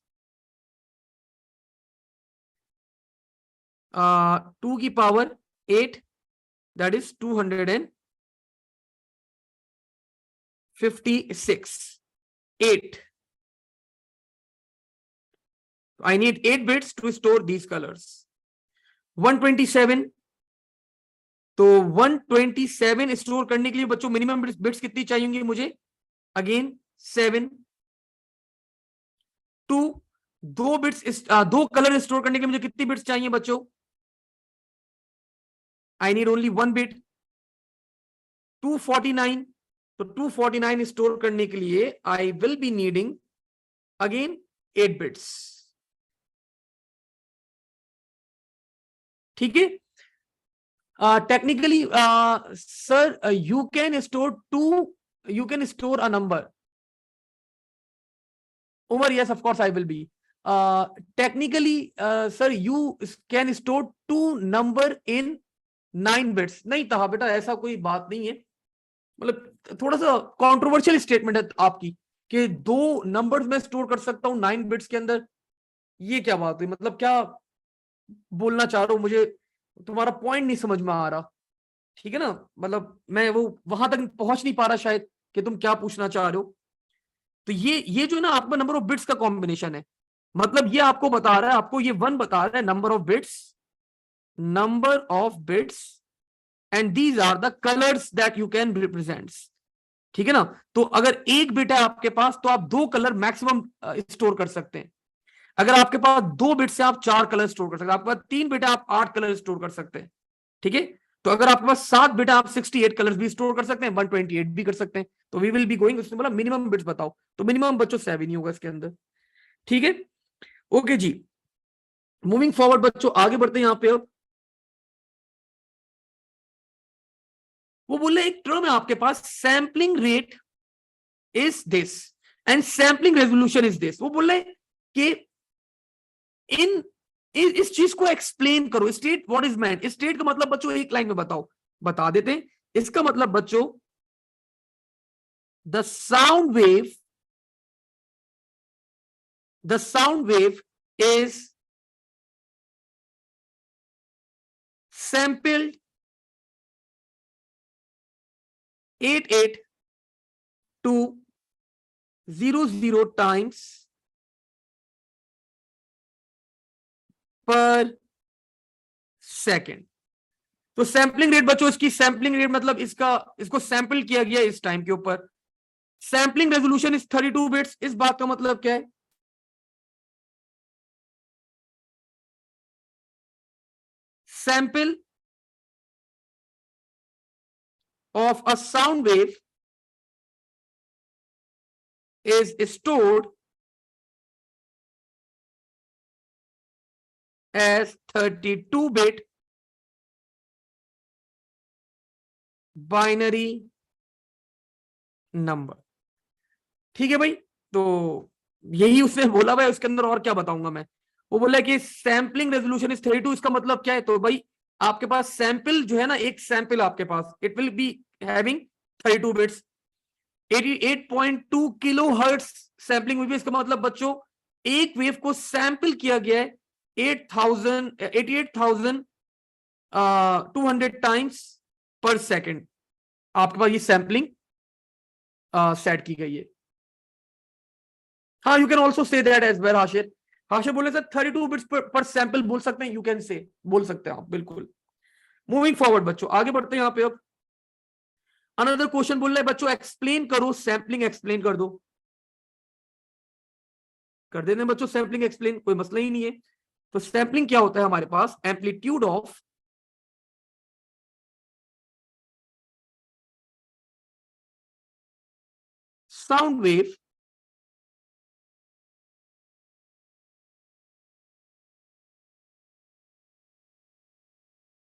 2 की power 8, that is 256, 8, I need 8 bits to store these colors. 127, तो 127 स्टोर करने के लिए बच्चों मिनिमम बिट्स कितनी चाहिए मुझे, अगेन 7, 2, 2 बिट्स, 2 कलर स्टोर करने के लिए मुझे कितनी बिट्स चाहिए बच्चों, आई नीड ओनली 1 बिट। 249, तो 249 स्टोर करने के लिए I will be needing again 8 bits. ठीक है, technically sir, you can store a number. Umar, yes, of course I will be. Technically sir, you can store 2 number in 9 bits. नहीं था बेटा, ऐसा कोई बात नहीं है, मतलब थोड़ा सा कंट्रोवर्शियल स्टेटमेंट है आपकी कि 2 नंबर्स में स्टोर कर सकता हूं 9 बिट्स के अंदर। ये क्या बात हुई, मतलब क्या बोलना चाह रहे हो, मुझे तुम्हारा पॉइंट नहीं समझ में आ रहा। ठीक है ना, मतलब मैं वो वहां तक पहुंच नहीं पा रहा शायद कि तुम क्या पूछना चाह रहे हो। तो ये जो है ना आपका नंबर ऑफ बिट्स का कॉम्बिनेशन है, मतलब ये आपको बता रहा है, आपको ये 1 बता रहा है number of bits and these are the colours that you can represent. ठीक है ना, तो अगर 1 बिट है आपके पास तो आप 2 कलर मैक्सिमम स्टोर कर सकते हैं। अगर आपके पास 2 बिट से आप 4 कलर स्टोर कर सकते हैं, आपके पास 3 बिट है आप 8 कलर स्टोर कर सकते हैं। ठीक है, तो अगर आपके पास 7 बिट आप 68 कलर्स भी स्टोर कर सकते हैं, 128 भी कर सकते हैं। तो वी विल बी गोइंग, उसने बोला मिनिमम बिट्स बताओ, तो मिनिमम बच्चों 7 ही होगा इसके अंदर। ठीक है, ओके जी। मूविंग फॉरवर्ड बच्चों, आगे बढ़ते हैं यहां पे। अब वो बोले एक टर्म है आपके पास, sampling rate is this and sampling resolution is this. वो बोले कि इन इस चीज को एक्सप्लेन करो। State what is meant. State का मतलब बच्चों एक लाइन में बताओ, बता देते हैं। इसका मतलब बच्चों, the sound wave is sampled 88 to 00 times per second। तो सैंपलिंग रेट बच्चों, इसकी सैंपलिंग रेट मतलब इसको सैंपल किया गया इस टाइम के ऊपर। Sampling resolution is 32 bits. इस बात का मतलब क्या है? Sample of a sound wave is stored as 32-bit binary number. ठीक है भाई, तो यही उसने बोला भाई, उसके अंदर और क्या बताऊंगा मैं। वो बोला कि सैंपलिंग रेजोल्यूशन इज 32। इसका मतलब क्या है? तो भाई आपके पास सैंपल जो है ना, एक सैंपल आपके पास, it will be having 32 bits. 88.2 kilohertz sampling wave. इसका मतलब बच्चों एक वेव को सैंपल किया गया है 88,200 टाइम्स पर सेकेंड। आपके पास ये सैंपलिंग सेट की गई है। हाँ, you can also say that as well. Hashir बोले सर 32 बिट्स पर सैंपल बोल सकते हैं। यू कैन से, बोल सकते हैं आप, बिल्कुल। मूविंग फॉरवर्ड बच्चों, आगे बढ़ते हैं यहां पे। अब अनदर क्वेश्चन बोल रहे बच्चों, एक्सप्लेन करो सैंपलिंग। एक्सप्लेन कर दो, कर देते हैं बच्चों सैंपलिंग एक्सप्लेन, कोई मसला ही नहीं है। तो सैंपलिंग क्या होता है हमारे पास? Amplitude of sound wave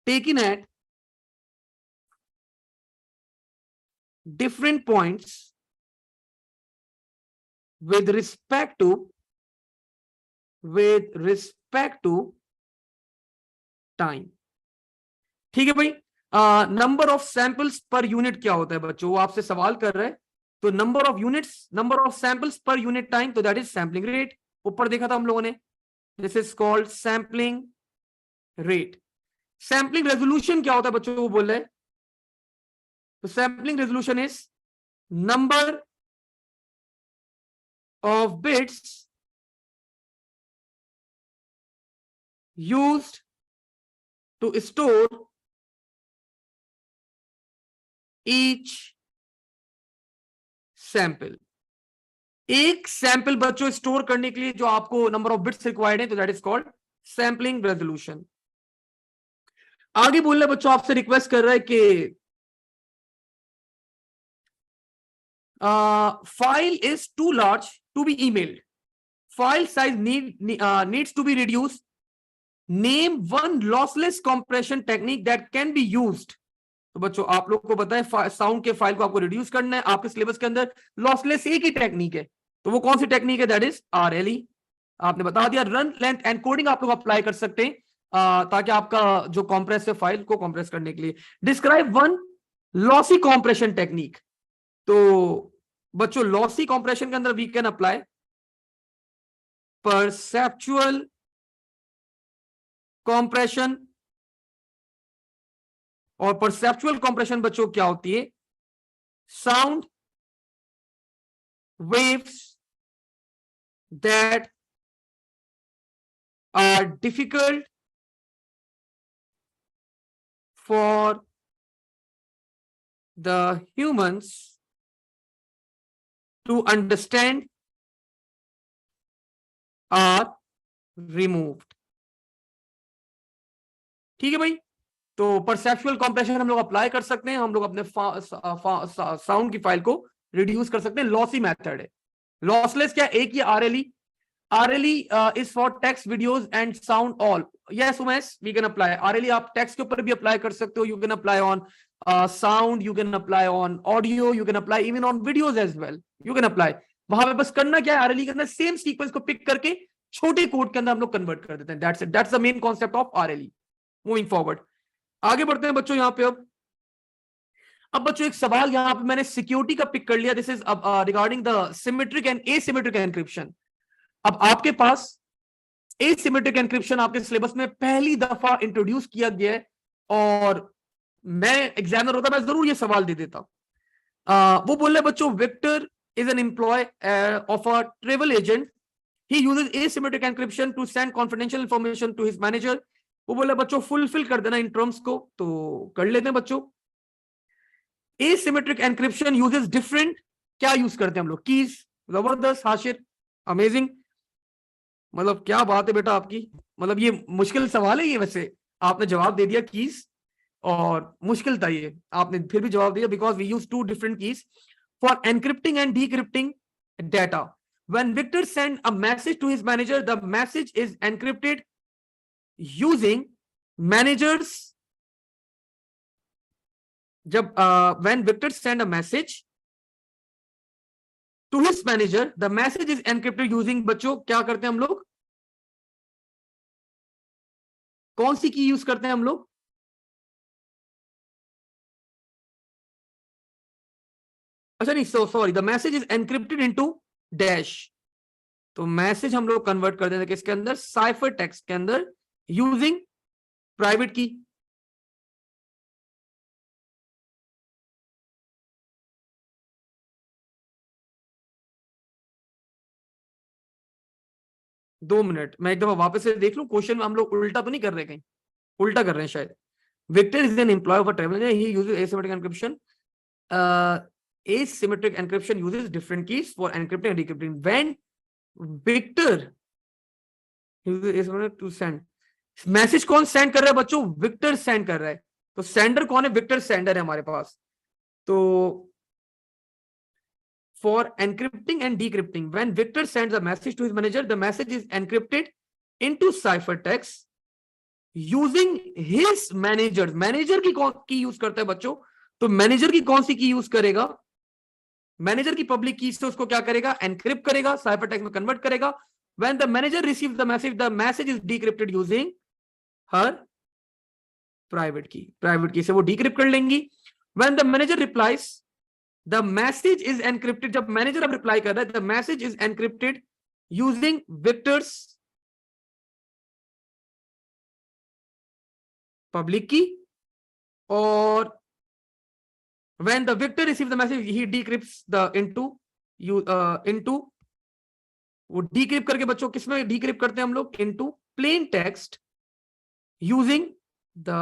taken at different points with respect to time। ठीक है भाई। Number of samples per unit क्या होता है बच्चों? वो आपसे सवाल कर रहे हैं। तो number of units, number of samples per unit time, तो दैट इज सैंपलिंग रेट। ऊपर देखा था हम लोगों ने, this is called sampling rate. Sampling resolution क्या होता है बच्चों? वो बोल रहे हैं, तो sampling resolution is number of bits used to store each sample। एक सैंपल बच्चों स्टोर करने के लिए जो आपको नंबर ऑफ बिट्स रिक्वायर्ड है, तो that is called sampling resolution. आगे बोल रहे बच्चों, आपसे रिक्वेस्ट कर रहा है कि file is too large to be emailed, file size needs to be reduce, name one lossless compression technique that can be used. तो बच्चों आप लोग को पता है साउंड के फाइल को आपको रिड्यूस करना है, आपके सिलेबस के अंदर लॉसलेस एक ही टेक्निक है। तो वो कौन सी टेक्निक है? That is RLE। आपने बता दिया। रन लेंथ एनकोडिंग आप लोग अप्लाई कर सकते हैं ताकि आपका जो कॉम्प्रेस है फाइल को कॉम्प्रेस करने के लिए। Describe one lossy compression technique. तो बच्चों लॉसी कॉम्प्रेशन के अंदर we can apply perceptual compression. और परसेप्चुअल कॉम्प्रेशन बच्चों क्या होती है? Sound waves that are difficult for the humans to understand are removed। ठीक है भाई, तो परसेप्चुअल कॉम्प्रेशन हम लोग अप्लाई कर सकते हैं। हम लोग अपने साउंड की फाइल को रिड्यूस कर सकते हैं। लॉसी मेथड है। लॉसलेस क्या? एक ही RLE। RLE is for text, videos and sound all. Yes, Umesh, we can apply. RLE आप text के ऊपर भी apply कर सकते हो. You can apply on sound, you can apply on audio, you can apply even on videos as well. You can apply. वहां पे बस करना क्या है, RLE के अंदर सेम सीक्वेंस को पिक करके छोटे कोड के अंदर हम लोग कन्वर्ट कर देते हैं. That's it. That's the main concept of RLE. Moving forward. आगे बढ़ते हैं बच्चों यहाँ पे. अब बच्चों एक सवाल यहाँ पे मैंने सिक्योरिटी का पिक कर लिया. This is regarding the symmetric and asymmetric encryption. अब आपके पास एसिमेट्रिक एन्क्रिप्शन आपके सिलेबस में पहली दफा इंट्रोड्यूस किया गया है और मैं एग्जामिनर होता मैं जरूर ये सवाल दे देता. वो बोल रहे बच्चों, Victor is an employ of a travel agent. He uses asymmetric encryption to send confidential information to his manager. वो बोल रहे बच्चों फुलफिल कर देना इन टर्म्स को, तो कर लेते हैं बच्चों. एसिमेट्रिक एन्क्रिप्शन यूजेस डिफरेंट, क्या यूज करते हैं हम लोग? कीज. जबरदस्त हाशिर, अमेजिंग. मतलब क्या बात है बेटा आपकी. मतलब ये मुश्किल सवाल है ये, वैसे आपने जवाब दे दिया कीज, और मुश्किल था ये, आपने फिर भी जवाब दिया. Because we use two different keys for encrypting and decrypting data. When Victor send a message to his manager, the message is encrypted using manager's. जब when Victor send a message to his manager, the message is encrypted using, बच्चों क्या करते हैं हम लोग? कौन सी की use करते हैं हम लोग? अच्छा नहीं, sorry, the message is encrypted into dash. तो मैसेज हम लोग कन्वर्ट कर देते हैं किसके अंदर? साइफर टेक्स्ट के अंदर, यूजिंग प्राइवेट की. दो मिनट, मैं एक दफा वापस से देख लूं क्वेश्चन में हम लोग उल्टा तो नहीं कर रहे, कहीं उल्टा कर रहे हैं शायद. Victor is an employ of a travel agent. He uses asymmetric encryption. asymmetric encryption uses different keys for encrypting and decrypting. When Victor uses asymmetric to send, message कौन सेंड कर रहा है बच्चों? विक्टर सेंड कर रहा है. तो sender कौन है? विक्टर सेंडर है हमारे पास. तो for encrypting and decrypting, when Victor sends a message to his manager, the message is encrypted into ciphertext using his manager. Manager की कौन की यूज करता है बच्चों? तो मैनेजर की कौन सी की यूज करेगा? मैनेजर की पब्लिक की से उसको क्या करेगा? एनक्रिप्ट करेगा, साइफर टेक्स्ट में कन्वर्ट करेगा. When the manager receives the message is decrypted using her private की. प्राइवेट की से वो डिक्रिप्ट कर लेंगी. When the manager replies, the message is encrypted. जब मैनेजर अब रिप्लाई कर रहा है, the message is encrypted using Victus public की. और when the victor receives the message, he decrypts the into वो decrypt करके बच्चों किसमें decrypt करते हैं हम लोग? into plain text using the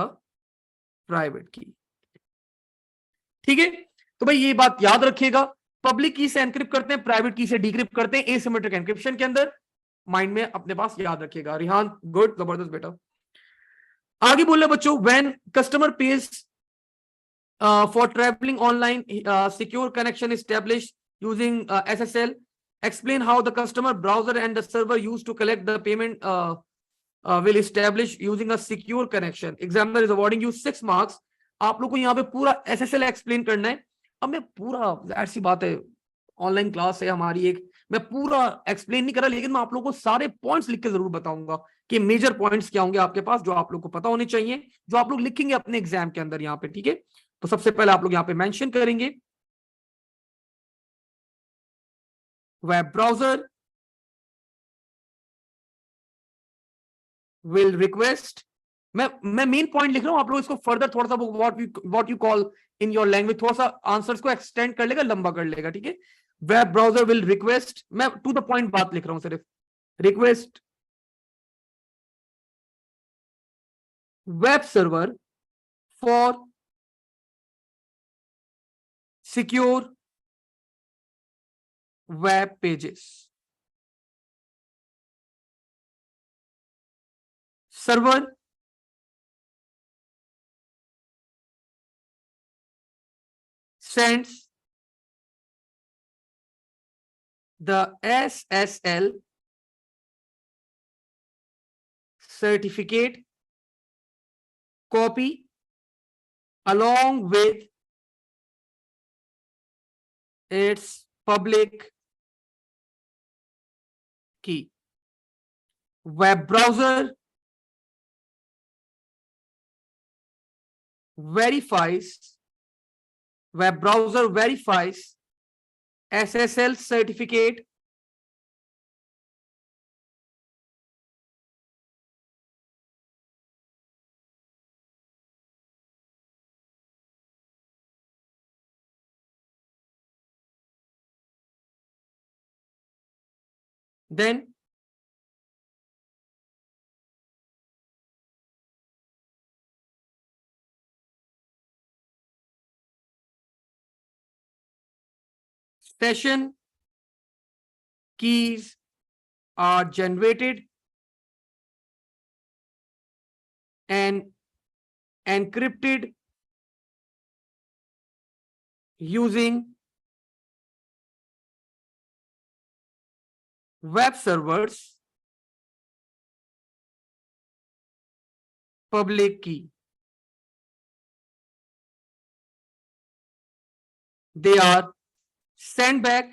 private key. ठीक है, तो भाई ये बात याद रखिएगा. पब्लिक की से एनक्रिप्ट करते हैं, प्राइवेट की से डिक्रिप्ट करते हैं एसिमेट्रिक एन्क्रिप्शन के अंदर. माइंड में अपने पास याद रखिएगा. रिहान गुड, जबरदस्त बेटा. आगे बोल रहे बच्चों, when customer page for traveling online, secure connection established using SSL. Explain how the customer browser and the server used to collect the payment will establish using a secure connection. Examiner is awarding you 6 marks. आप लोग को यहाँ पे पूरा SSL explain करना है. अब मैं पूरा, ऐसी बात है ऑनलाइन क्लास है हमारी एक, मैं पूरा एक्सप्लेन नहीं कर रहा, लेकिन मैं आप लोगों को सारे पॉइंट्स लिख के जरूर बताऊंगा कि मेजर पॉइंट्स क्या होंगे आपके पास, जो आप लोग को पता होने चाहिए, जो आप लोग लिखेंगे अपने एग्जाम के अंदर यहाँ पे. ठीक है, तो सबसे पहले आप लोग यहां पे मेंशन करेंगे वेब ब्राउजर विल रिक्वेस्ट. मैं मेन पॉइंट लिख रहा हूं, आप लोग इसको फर्दर थोड़ा सा what you call in your language, थोड़ा सा आंसर्स को एक्सटेंड कर लेगा, लंबा कर लेगा. ठीक है, वेब ब्राउजर विल रिक्वेस्ट, मैं टू द पॉइंट बात लिख रहा हूं सिर्फ. Request web server for secure web pages. Server sends the SSL certificate copy along with its public key. Web browser verifies SSL certificate then session keys are generated and encrypted using web servers public key. They are sent back.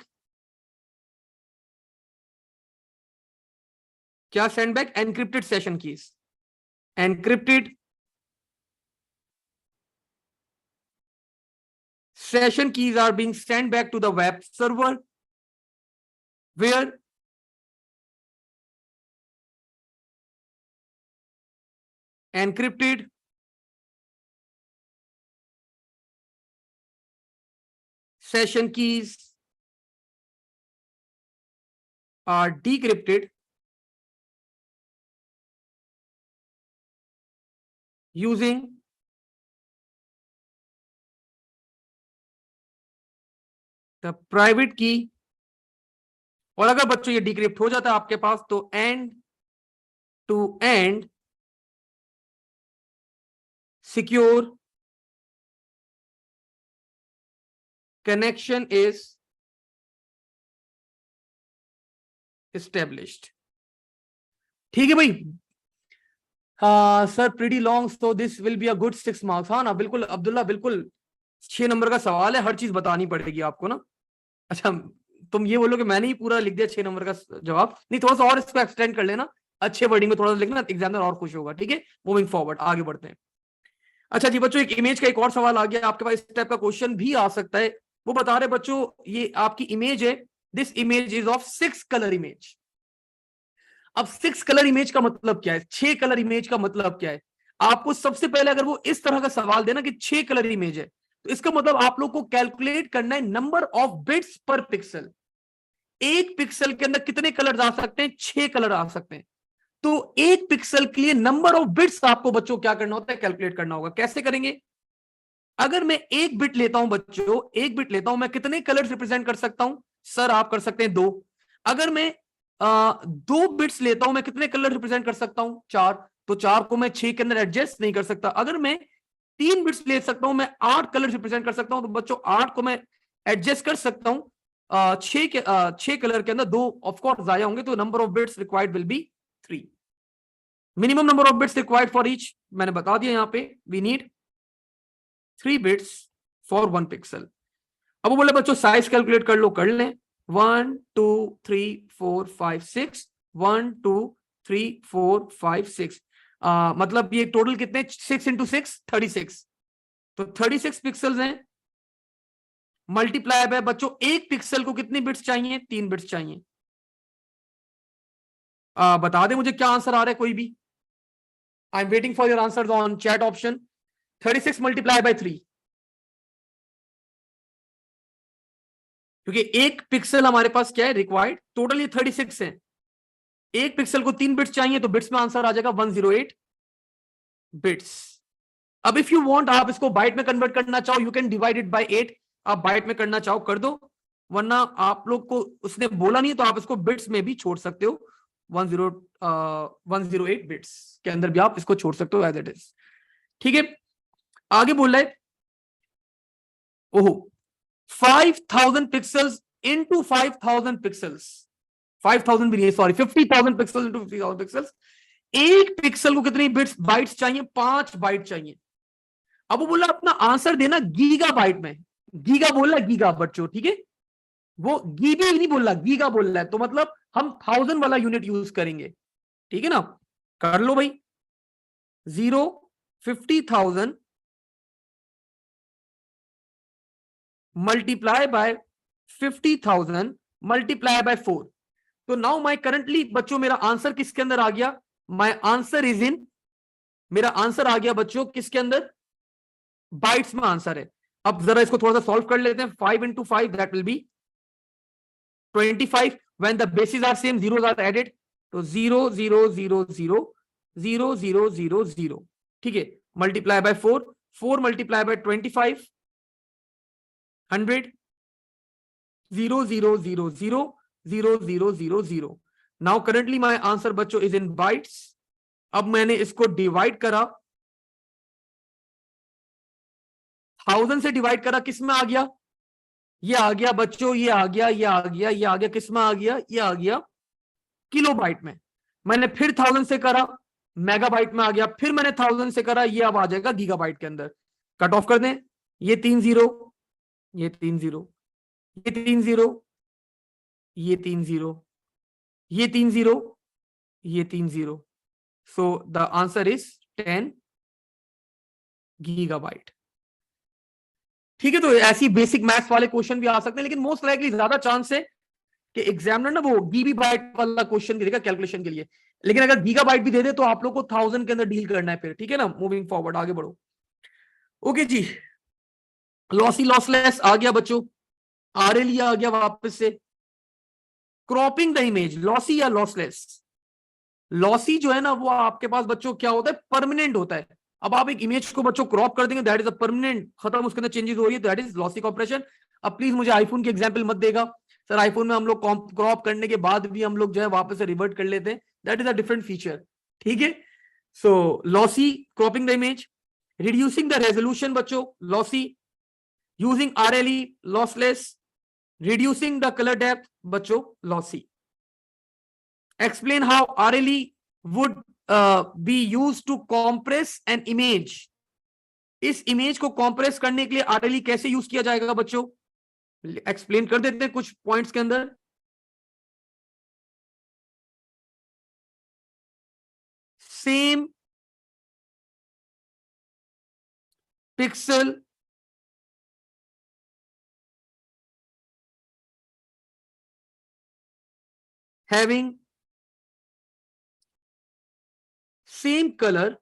क्या send back? Encrypted session keys. Encrypted session keys are being sent back to the web server where encrypted session keys are decrypted using the private key. और अगर बच्चों ये decrypt हो जाता है आपके पास तो end to end secure connection is established. ठीक है भाई. Sir pretty long, so this will be a good 6 marks. हाँ ना, बिल्कुल अब्दुल्ला, बिल्कुल 6 नंबर का सवाल है, हर चीज बतानी पड़ेगी आपको ना. अच्छा, तुम ये बोलो कि मैंने ही पूरा लिख दिया 6 नंबर का जवाब? नहीं, थोड़ा सा और इसको एक्सटेंड कर लेना, अच्छे वर्डिंग में थोड़ा सा लिखना, एग्जामिनर और खुश होगा. ठीक है, मूविंग फॉरवर्ड, आगे बढ़ते हैं. अच्छा जी बच्चों, एक इमेज का एक और सवाल आ गया आपके पास. इस टाइप का क्वेश्चन भी आ सकता है. वो बता रहे बच्चों, ये आपकी इमेज है, this image is of 6 colour image. अब 6 कलर इमेज का मतलब क्या है, 6 कलर इमेज का मतलब क्या है? आपको सबसे पहले अगर वो इस तरह का सवाल देना कि 6 कलर इमेज है, तो इसका मतलब आप लोग को कैलकुलेट करना है number of bits per pixel. एक पिक्सल के अंदर कितने कलर आ सकते हैं? 6 कलर आ सकते हैं. तो एक पिक्सल के लिए नंबर ऑफ बिट्स आपको बच्चों क्या करना होता है? कैलकुलेट करना होगा. कैसे करेंगे? अगर मैं एक बिट लेता हूं बच्चों, एक बिट लेता हूं, मैं कितने कलर रिप्रेजेंट कर सकता हूं? सर आप कर सकते हैं 2. अगर मैं 2 बिट्स लेता हूं, मैं कितने कलर रिप्रेजेंट कर सकता हूं? 4. तो 4 को मैं 6 के अंदर एडजस्ट नहीं कर सकता. अगर मैं 3 बिट्स ले सकता हूं, मैं 8 कलर रिप्रेजेंट कर सकता हूं. तो बच्चों 8 को मैं एडजस्ट कर सकता हूं 6 कलर के अंदर. 2 ऑफकोर्स आया होंगे, तो number of bits required will be 3. Minimum number of bits required for each मैंने बता दिया यहां पे, we need 3 bits for 1 pixel. अब वो बोले बच्चों साइज कैलकुलेट कर लो, कर लें. 1 2 3 4 5 6, 1 2 3 4 5 6, मतलब ये टोटल कितने? 6 into 6 36. तो 36 पिक्सल्स हैं. मल्टीप्लाई बाय बच्चों एक पिक्सल को कितनी बिट्स चाहिए? 3 बिट्स चाहिए. बता दे मुझे क्या आंसर आ रहा है कोई भी. I am waiting for your answer on chat option. 36 multiply by 3, क्योंकि एक पिक्सल हमारे पास क्या है रिक्वायर्ड, टोटल ये 36 है. एक पिक्सल को 3 बिट्स चाहिए, तो बिट्स में आंसर आ जाएगा 108 बिट्स. अब इफ यू वांट, आप इसको बाइट में कन्वर्ट करना चाहो, you can divide it bye 8. आप बाइट में करना चाहो कर दो, वरना आप लोग को उसने बोला नहीं तो आप इसको बिट्स में भी छोड़ सकते हो. 108 बिट्स के अंदर भी आप इसको छोड़ सकते हो एज इट इज. ठीक है, आगे बोल रहा है, ओहो 5000 पिक्सल्स into 5000 पिक्सल्स, 5000 भी नहीं, सॉरी 50,000 पिक्सल्स into 50,000 पिक्सल्स एक पिक्सल को कितनी बिट्स बाइट्स चाहिए? 5 बाइट चाहिए। अब वो बोला अपना आंसर देना गीगा बाइट में। गीगा बोल रहा है, गीगा बच्चों, ठीक है, वो गीबी नहीं बोल रहा, गीगा बोल रहा है, तो मतलब हम 1000 वाला यूनिट यूज करेंगे, ठीक है ना। कर लो भाई, 0 50,000 मल्टीप्लाई बाय 50,000 मल्टीप्लाई बाय 4। तो नाउ माई करंटली बच्चों मेरा आंसर किसके अंदर आ गया? माई आंसर इज इन, मेरा आंसर आ गया बच्चों किसके अंदर? बाइट्स में आंसर है। अब जरा इसको थोड़ा सा सॉल्व कर लेते हैं। 5 into 5 that will B 25 when the bases are same, zeros are added, तो 0 0 0 0 0 0 0 0, ठीक है, multiply by 4, 4 multiply by 25 100 0 0 0 0 0 0 0 0। Now currently my answer बच्चों इज इन बाइट्स। अब मैंने इसको डिवाइड करा, 1000 से डिवाइड करा, किस में आ गया? ये आ गया बच्चों, ये आ गया, ये आ गया, ये आ गया, किस में आ गया? ये आ गया किलो बाइट में। मैंने फिर 1000 से करा, मेगाबाइट में आ गया, फिर मैंने 1000 से करा, ये अब आ जाएगा गीगाबाइट के अंदर। कट ऑफ कर दें, ये 3 0, ये 3 0, ये 3 0, ये 3 0, ये 3 0, ये 3 0। So the answer is 10 gigabyte. ठीक है, तो ऐसी बेसिक मैथ्स वाले क्वेश्चन भी आ सकते हैं, लेकिन मोस्ट लाइकली ज्यादा चांस है कि एग्जामिनर ना वो गीबी बाइट वाला क्वेश्चन देगा कैलकुलेशन के लिए। लेकिन अगर गीगा बाइट भी दे दे तो आप लोग को 1000 के अंदर डील करना है फिर, ठीक है ना। मूविंग फॉरवर्ड, आगे बढ़ो। ओके जी, लॉसी लॉसलेस आ गया बच्चों, आरएल आ गया वापस से। क्रॉपिंग द इमेज, लॉसी या लॉसलेस? लॉसी जो है ना वो आपके पास बच्चों क्या होता है? परमानेंट होता है। अब आप एक इमेज को बच्चों क्रॉप कर देंगे, दैट इज अ परमानेंट, खत्म, उसके अंदर चेंजेस हो रही है, दैट इज लॉसी ऑपरेशन। अब प्लीज मुझे आईफोन की एग्जांपल मत देगा सर, आईफोन में हम लोग क्रॉप करने के बाद भी हम लोग जो है वापस से रिवर्ट कर लेते हैं, that is a different feature, ठीक है। So lossy, cropping the image. Reducing the resolution बच्चों, lossy. Using RLE, lossless. Reducing the colour depth बच्चों, lossy. Explain how RLE would be used to compress an image. इस image को compress करने के लिए RLE कैसे यूज किया जाएगा बच्चों? एक्सप्लेन कर देते हैं कुछ पॉइंट्स के अंदर। Same pixel having same color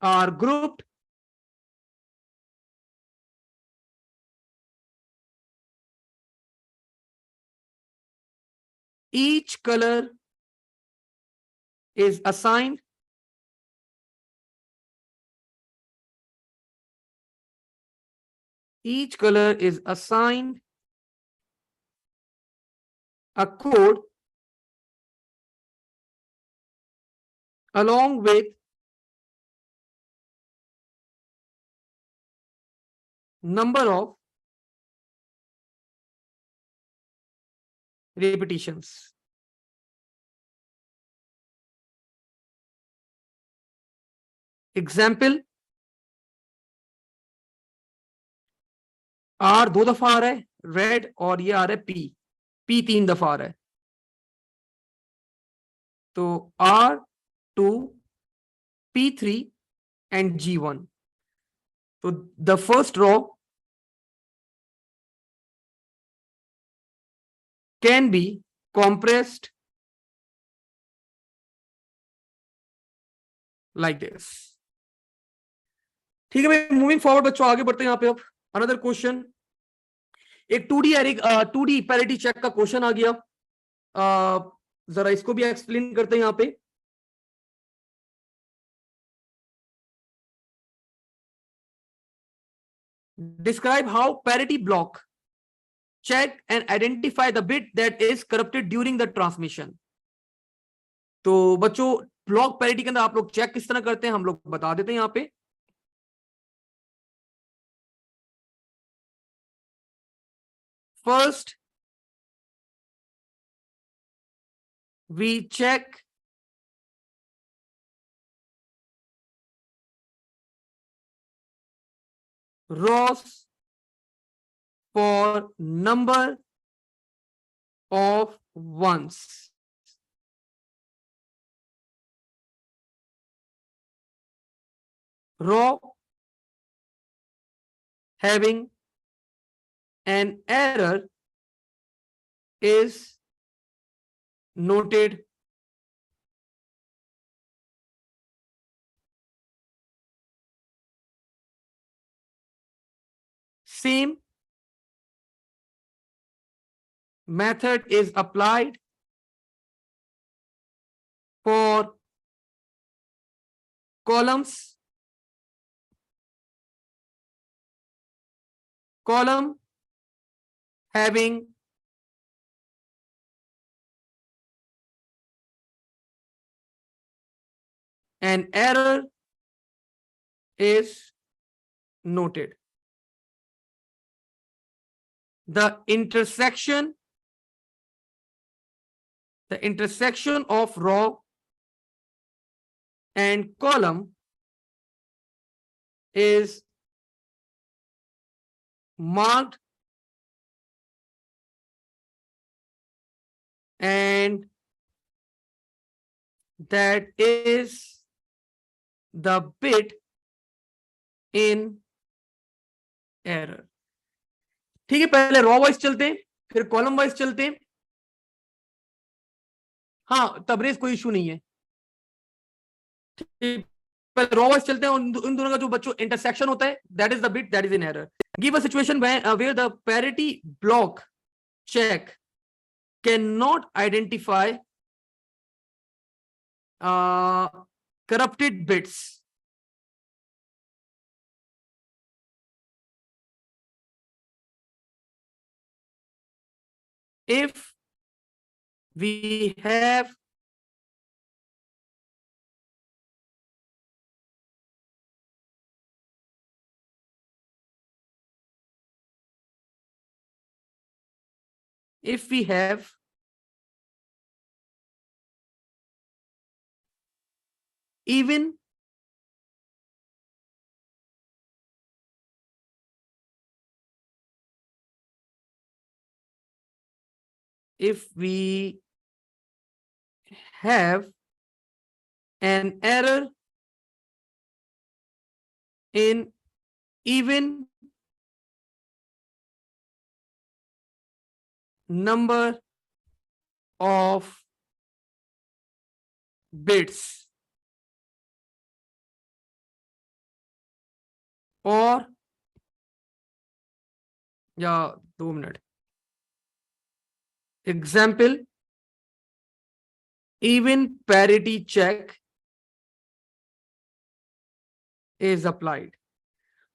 are grouped each color is assigned a code along with number of repetitions. Example, R 2 दफा आ रहा है रेड, और ये आ रहा है पी, पी 3 दफा आ रहा है, तो R2 P3 and G1। तो the first row can be compressed like this। ठीक है भाई, मूविंग फॉरवर्ड बच्चों, आगे बढ़ते हैं। यहाँ पे अब अनदर क्वेश्चन, एक 2D array, 2D parity check का क्वेश्चन आ गया। जरा इसको भी एक्सप्लेन करते हैं यहाँ पे। Describe how parity block check and identify the bit that is corrupted during the transmission। तो बच्चों ब्लॉक पैरिटी के अंदर आप लोग चेक किस तरह करते हैं हम लोग बता देते हैं यहाँ पे। First we check rows for number of ones. Row having an error is noted same method is applied for columns. Column having an error is noted. The intersection of row and column is marked and that is the bit in error. ठीक है, पहले raw wise चलते हैं, फिर column wise चलते हैं. हाँ तबरेज कोई इशू नहीं है. पहले रॉ वाइज चलते हैं और इन दोनों का जो बच्चों इंटरसेक्शन होता है that is the bit that is in error. Give a situation where the parity block check can not identify corrupted bits. If we have even if we have an error in even number of bits or या 2 minute example even parity check is applied.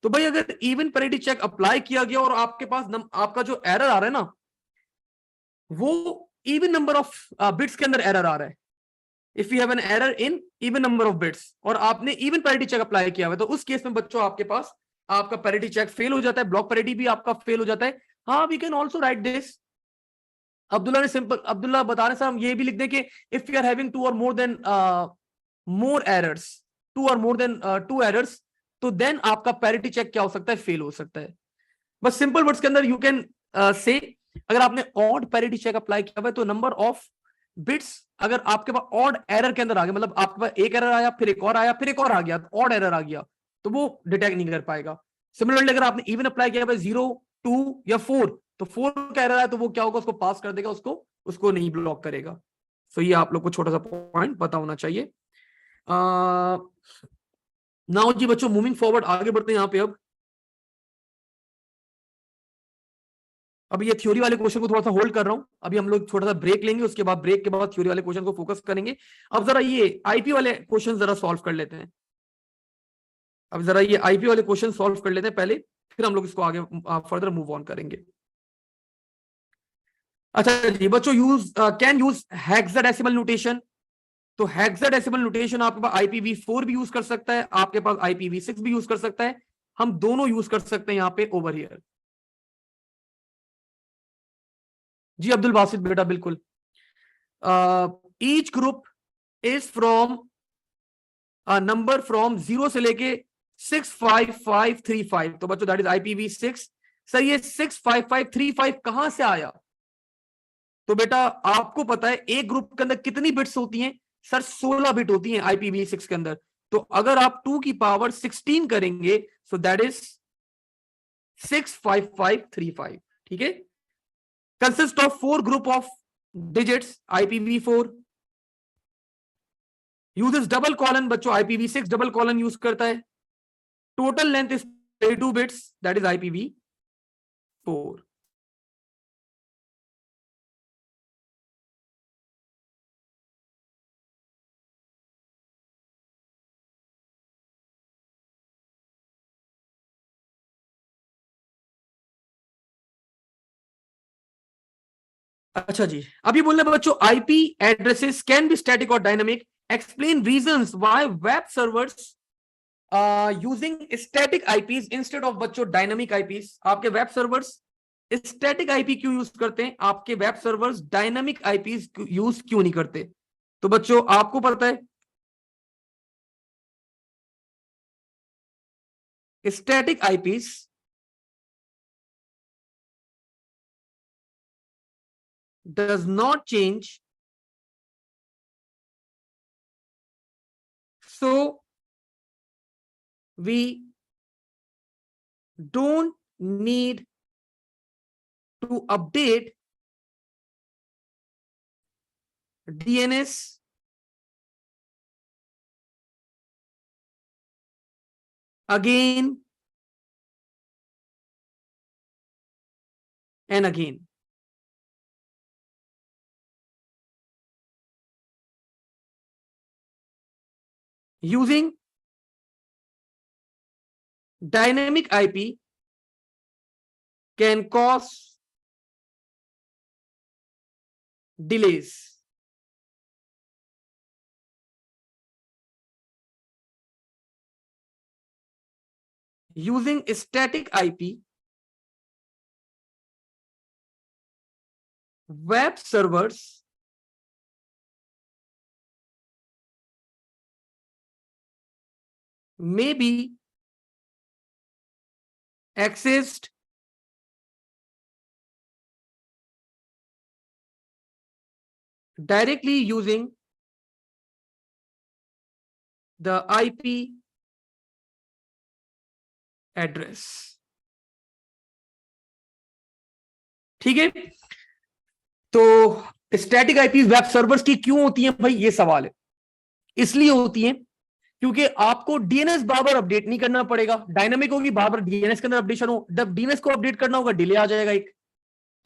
तो भाई अगर even parity check apply किया गया और आपके पास आपका जो एरर आ रहा है ना वो इवन नंबर ऑफ बिट्स के अंदर एरर आ रहा है. If you have an error in even number of bits और आपने इवन पैरिटी चेक अप्लाई किया हुआ है तो उस केस में बच्चों आपके पास आपका पैरिटी चेक फेल हो जाता है, ब्लॉक पैरिटी भी आपका फेल हो जाता है. हाँ we can also write this. Abdullah ने सिंपल अब्दुल्ला बता रहे सर हम ये भी लिख दें कि if you are having two or more than more errors, two or more than 2 errors तो देन आपका पैरिटी चेक क्या हो सकता है, फेल हो सकता है. बस सिंपल वर्ड्स के अंदर यू कैन से अगर आपने ऑड पैरिटी चेक अप्लाई किया हुआ है तो नंबर ऑफ बिट्स अगर आपके पास ऑड एरर के अंदर आ गया मतलब आपके पास एक एरर आया फिर एक और आया फिर एक और आ गया ऑड एरर आ गया तो वो डिटेक्ट नहीं कर पाएगा. सिमिलरली अगर आपने इवन अप्लाई किया हुआ 0, 2 या 4 तो 4 का एरर आया तो वो क्या होगा उसको पास कर देगा, उसको नहीं ब्लॉक करेगा. सो ये आप लोग को छोटा सा पॉइंट पता होना चाहिए. नाउ जी बच्चों मूविंग फॉरवर्ड आगे बढ़ते हैं यहाँ पे. अब ये थ्योरी वाले क्वेश्चन को थोड़ा सा होल्ड कर रहा हूं, अभी हम लोग थोड़ा सा ब्रेक लेंगे, उसके बाद ब्रेक के बाद थ्योरी वाले क्वेश्चन को फोकस करेंगे. अब जरा ये आईपी वाले क्वेश्चन जरा सॉल्व कर लेते हैं. अब जरा ये आईपी वाले क्वेश्चन सॉल्व कर लेते हैं पहले, फिर हम लोग इसको आगे फर्दर मूव ऑन करेंगे. अच्छा जी बच्चों use can use hexadecimal notation. तो हेक्साडेसिमल नोटेशन आपके पास IPv4 भी यूज कर सकता है, आपके पास IPv6 भी यूज कर सकता है, हम दोनों यूज कर सकते हैं यहाँ पे ओवर हियर. जी अब्दुल बासित बेटा बिल्कुल. Each group is from number from 0 से लेके 65535। तो बच्चों दैट इज IPv6। सर ये 65535 कहां से आया? तो बेटा आपको पता है एक ग्रुप के अंदर कितनी बिट्स होती हैं? सर 16 बिट होती हैं IPv6 के अंदर। तो अगर आप 2 की पावर 16 करेंगे सो दैट इज 65535। ठीक है, consist of 4 group of digits. IPv4 uses double colon. बच्चों IPv6 डबल कॉलन यूज करता है। Total length is 32 bits, that is IPv4। अच्छा जी, अभी बोल रहे बच्चों IP addresses can be static or dynamic. Explain reasons why web servers using static IPs instead of बच्चों डायनामिक IPs। आपके वेब सर्वर्स स्टैटिक IP क्यों यूज करते हैं? आपके web servers dynamic IPs use क्यों नहीं करते? तो बच्चों आपको पता है static IPs does not change, so we don't need to update DNS again and again. Using dynamic IP can cause delays. Using static IP, web servers may be accessed directly using the IP address. ठीक है, तो static IP web servers की क्यों होती हैं भाई? ये सवाल है। इसलिए होती हैं क्योंकि आपको डीएनएस बार बार अपडेट नहीं करना पड़ेगा। डायनामिक होगी, बार बार डीएनएस के अंदर अपडेशन हो, जब डीएनएस को अपडेट करना होगा डिले आ जाएगा एक।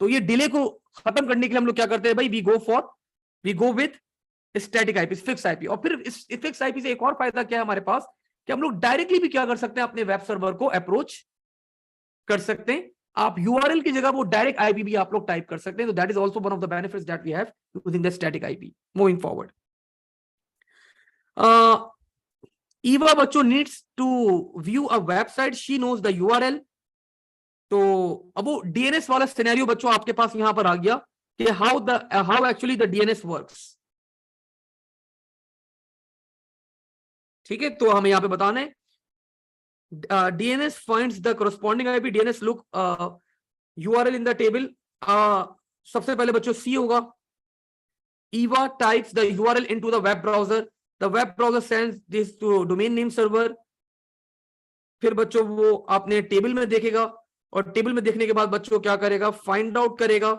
तो ये डिले को खत्म करने के लिए हम लोग क्या करते हैं भाई? We go with static IP, fix IP. और फिर इस फिक्स आईपी से एक और फायदा क्या है हमारे पास कि हम लोग डायरेक्टली भी क्या कर सकते हैं, अपने वेब सर्वर को अप्रोच कर सकते हैं। आप यूआरएल की जगह वो डायरेक्ट आईपी भी आप लोग टाइप कर सकते हैं। तो that is also one of the benefits that we have using the static IP. Moving forward, Eva बच्चों needs to view a website, she knows the URL. तो अब वो डीएनएस वाला सिनेरियो बच्चों आपके पास यहां पर आ गया कि how actually the DNS works. ठीक है, तो हमें यहां पे बताना है DNS finds the corresponding IP, DNS look URL in the table। सबसे पहले बच्चों C होगा, EVA types the URL into the web browser, the web browser sends this to domain name server। फिर बच्चों वो आपने टेबल में देखेगा और टेबल में देखने के बाद बच्चों क्या करेगा? फाइंड आउट करेगा,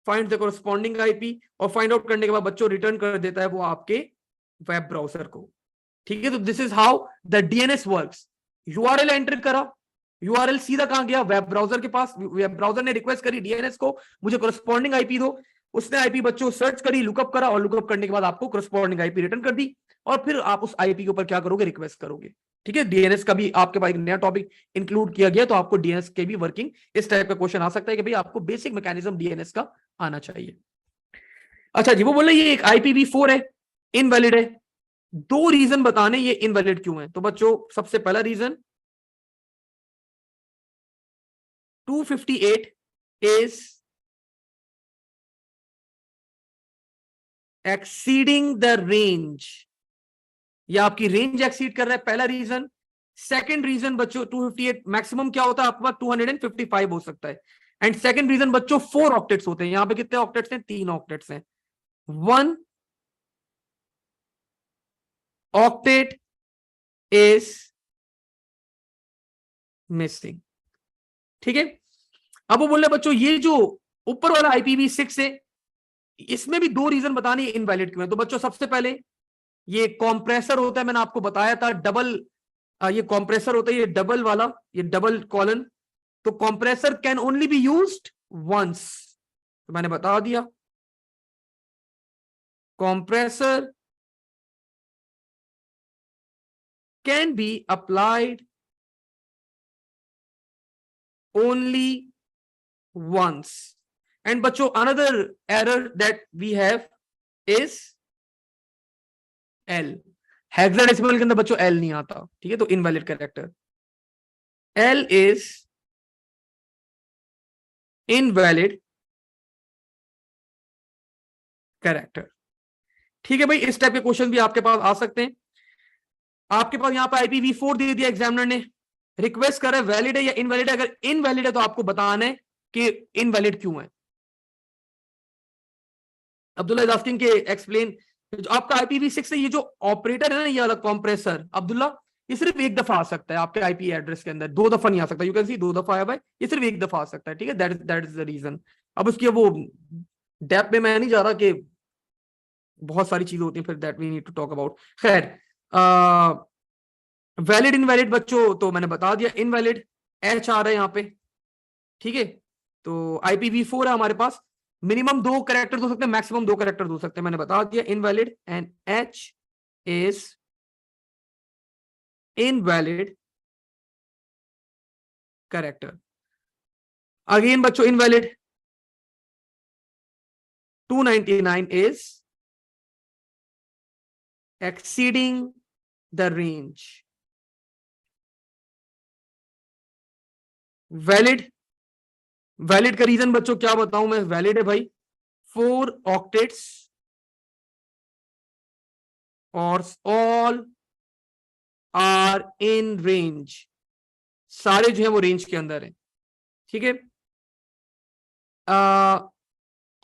फाइंड द corresponding IP, और फाइंड आउट करने के बाद बच्चों रिटर्न कर देता है वो आपके वेब ब्राउजर को। ठीक है, तो this is how the DNS works. URL enter करा, यूआरएल सीधा कहां गया? वेब ब्राउजर के पास। वेब ब्राउजर ने रिक्वेस्ट करी डीएनएस को, मुझे करस्पॉन्डिंग आईपी दो। उसने आईपी बच्चों सर्च करी, लुकअप करा, और लुकअप करने के बाद आपको करस्पॉन्डिंग आईपी रिटर्न कर दी। और फिर आप उस आईपी के ऊपर क्या करोगे? रिक्वेस्ट करोगे। ठीक है, डीएनएस का भी आपके पास एक नया टॉपिक इंक्लूड किया गया, तो आपको डीएनएस के भी वर्किंग इस टाइप का क्वेश्चन आ सकता है कि भाई आपको बेसिक मैकेनिज्म डीएनएस का आना चाहिए। अच्छा जी, वो बोले ये एक IPv4 है, इनवैलिड है। दो रीजन बताने ये इनवैलिड क्यों है। तो बच्चों सबसे पहला reason, 258 is exceeding the range, या आपकी रेंज एक्सीड कर रहा है, पहला रीजन। सेकंड रीजन बच्चों 258 मैक्सिमम क्या होता है आपके पास, 255 हो सकता है। एंड सेकंड रीजन बच्चों 4 ऑक्टेट्स होते हैं। यहां पे कितने ऑक्टेट्स हैं, 3 ऑक्टेट्स हैं। 1 ऑक्टेट इज मिसिंग। ठीक है, अब वो बोल रहे बच्चों ये जो ऊपर वाला IPv6 है, इसमें भी 2 रीजन बताने इनवैलिड क्यों है। तो बच्चों सबसे पहले ये कॉम्प्रेसर होता है, मैंने आपको बताया था डबल, ये कॉम्प्रेसर होता है, ये डबल वाला, ये डबल कॉलन। तो compressor can only be used once, तो मैंने बता दिया compressor can be applied only once. And बच्चों another error that we have is L. Hexadecimal के अंदर बच्चों एल नहीं आता, ठीक है, तो invalid character. L is invalid character. ठीक है भाई, इस टाइप के क्वेश्चन भी आपके पास आ सकते हैं। आपके पास यहां पर IPv4 दे दिया एग्जामिनर ने, रिक्वेस्ट कर रहा है वैलिड है या इनवैलिड है। अगर इनवैलिड है तो आपको बताना है कि इनवैलिड क्यों है। अब्दुल्ला इज आस्किंग के एक्सप्लेन, जो आपका IPv6 है, ये जो ऑपरेटर है ना, ये वाला कॉम्प्रेसर, अब्दुल्ला ये सिर्फ एक दफा आ सकता है आपके IP एड्रेस के अंदर, 2 दफा नहीं आ सकता। यू कैन सी 2 दफा आया भाई, ये सिर्फ एक दफा आ सकता है। ठीक है, दैट इज द रीजन। अब उसकी वो डेप्थ में मैं नहीं जा रहा कि बहुत सारी चीजें होती हैं फिर, that we need to talk about. खैर, वैलिड इनवैलिड बच्चों तो मैंने बता दिया, इनवैलिड H आ रहा है यहाँ पे। ठीक है, तो IPv4 है हमारे पास, मिनिमम 2 कैरेक्टर हो सकते हैं, मैक्सिमम 2 कैरेक्टर हो सकते हैं, मैंने बता दिया invalid. And H is invalid character. Again बच्चों invalid 299 is exceeding the range. Valid, valid का रीजन बच्चों क्या बताऊं मैं, वैलिड है भाई 4 ऑक्टेट्स और ऑल आर इन रेंज, सारे जो है वो रेंज के अंदर है। ठीक है,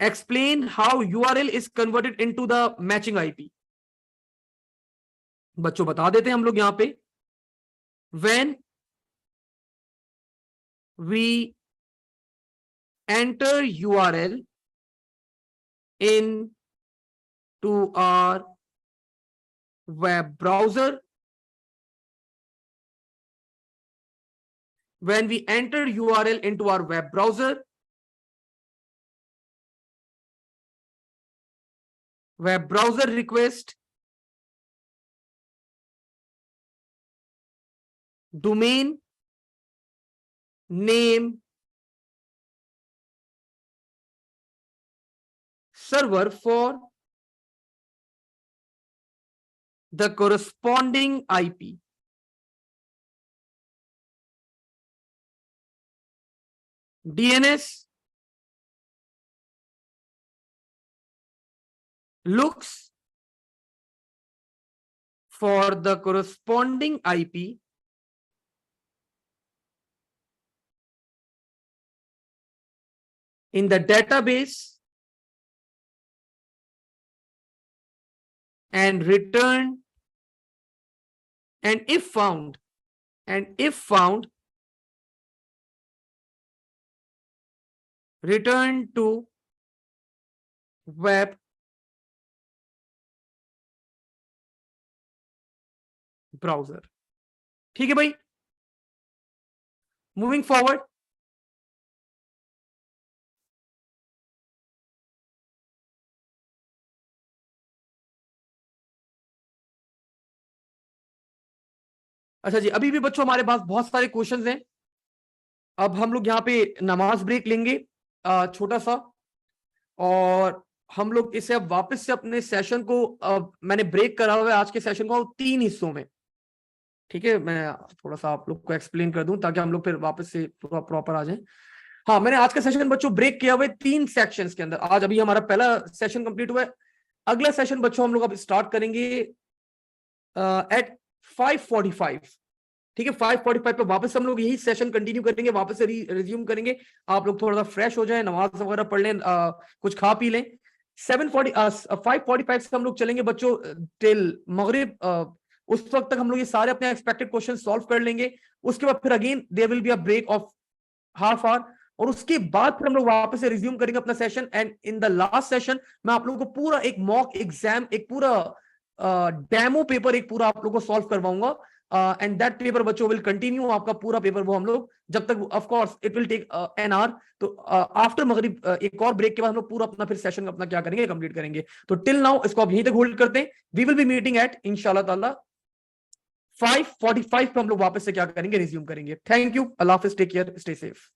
explain how URL is converted into the matching IP। बच्चों बता देते हैं हम लोग यहां पे, when we enter URL into our web browser, when we enter URL into our web browser, web browser request domain name server for the corresponding IP. DNS looks for the corresponding IP in the database and return, and if found, return to web browser. ठीक है भाई, moving forward. अच्छा जी, अभी भी बच्चों हमारे पास बहुत सारे क्वेश्चंस हैं। अब हम लोग यहाँ पे नमाज ब्रेक लेंगे छोटा सा, और हम लोग इसे अब वापस से अपने सेशन को, मैंने ब्रेक करा हुआ है आज के सेशन को 3 हिस्सों में। ठीक है, मैं थोड़ा सा आप लोग को एक्सप्लेन कर दूं ताकि हम लोग फिर वापस से प्रॉपर आ जाएं। हाँ, मैंने आज का सेशन बच्चों ब्रेक किया हुआ है 3 सेक्शंस के अंदर। आज अभी हमारा पहला सेशन कंप्लीट हुआ है, अगला सेशन बच्चों हम लोग अब स्टार्ट करेंगे एट 5:45। ठीक है, 5:45 पे वापस हम लोग यही सेशन कंटिन्यू करेंगे, वापस से रिज्यूम करेंगे। आप लोग थोड़ा सा फ्रेश हो जाए, नमाज वगैरह पढ़ लें, कुछ खा पी लें। 5:45 से हम लोग चलेंगे बच्चों टिल मगरिब। उस वक्त तक हम लोग ये सारे अपने एक्सपेक्टेड क्वेश्चन सॉल्व कर लेंगे। उसके बाद फिर again there will be a break of half hour, और उसके बाद फिर हम लोग वापस से रिज्यूम करेंगे अपना session. And in the last session मैं आप लोगों को पूरा एक मॉक एग्जाम, एक पूरा डेमो पेपर एक पूरा आप लोगों को सॉल्व करवाऊंगा। एंड दैट पेपर बच्चों विल कंटिन्यू, आपका पूरा पेपर वो हम लोग जब तक, of course it will take an hour. तो आफ्टर मगरिब एक और ब्रेक के बाद हम लोग पूरा अपना फिर सेशन अपना क्या करेंगे, कंप्लीट करेंगे। तो टिल नाउ इसको आप यहीं तक होल्ड करते हैं। We will be meeting at इंशाल्लाह ताला 5:45 पे हम लोग वापस से क्या करेंगे, रिज्यूम करेंगे। थैंक यू, अल्लाह हाफिज, टेक केयर, स्टे सेफ।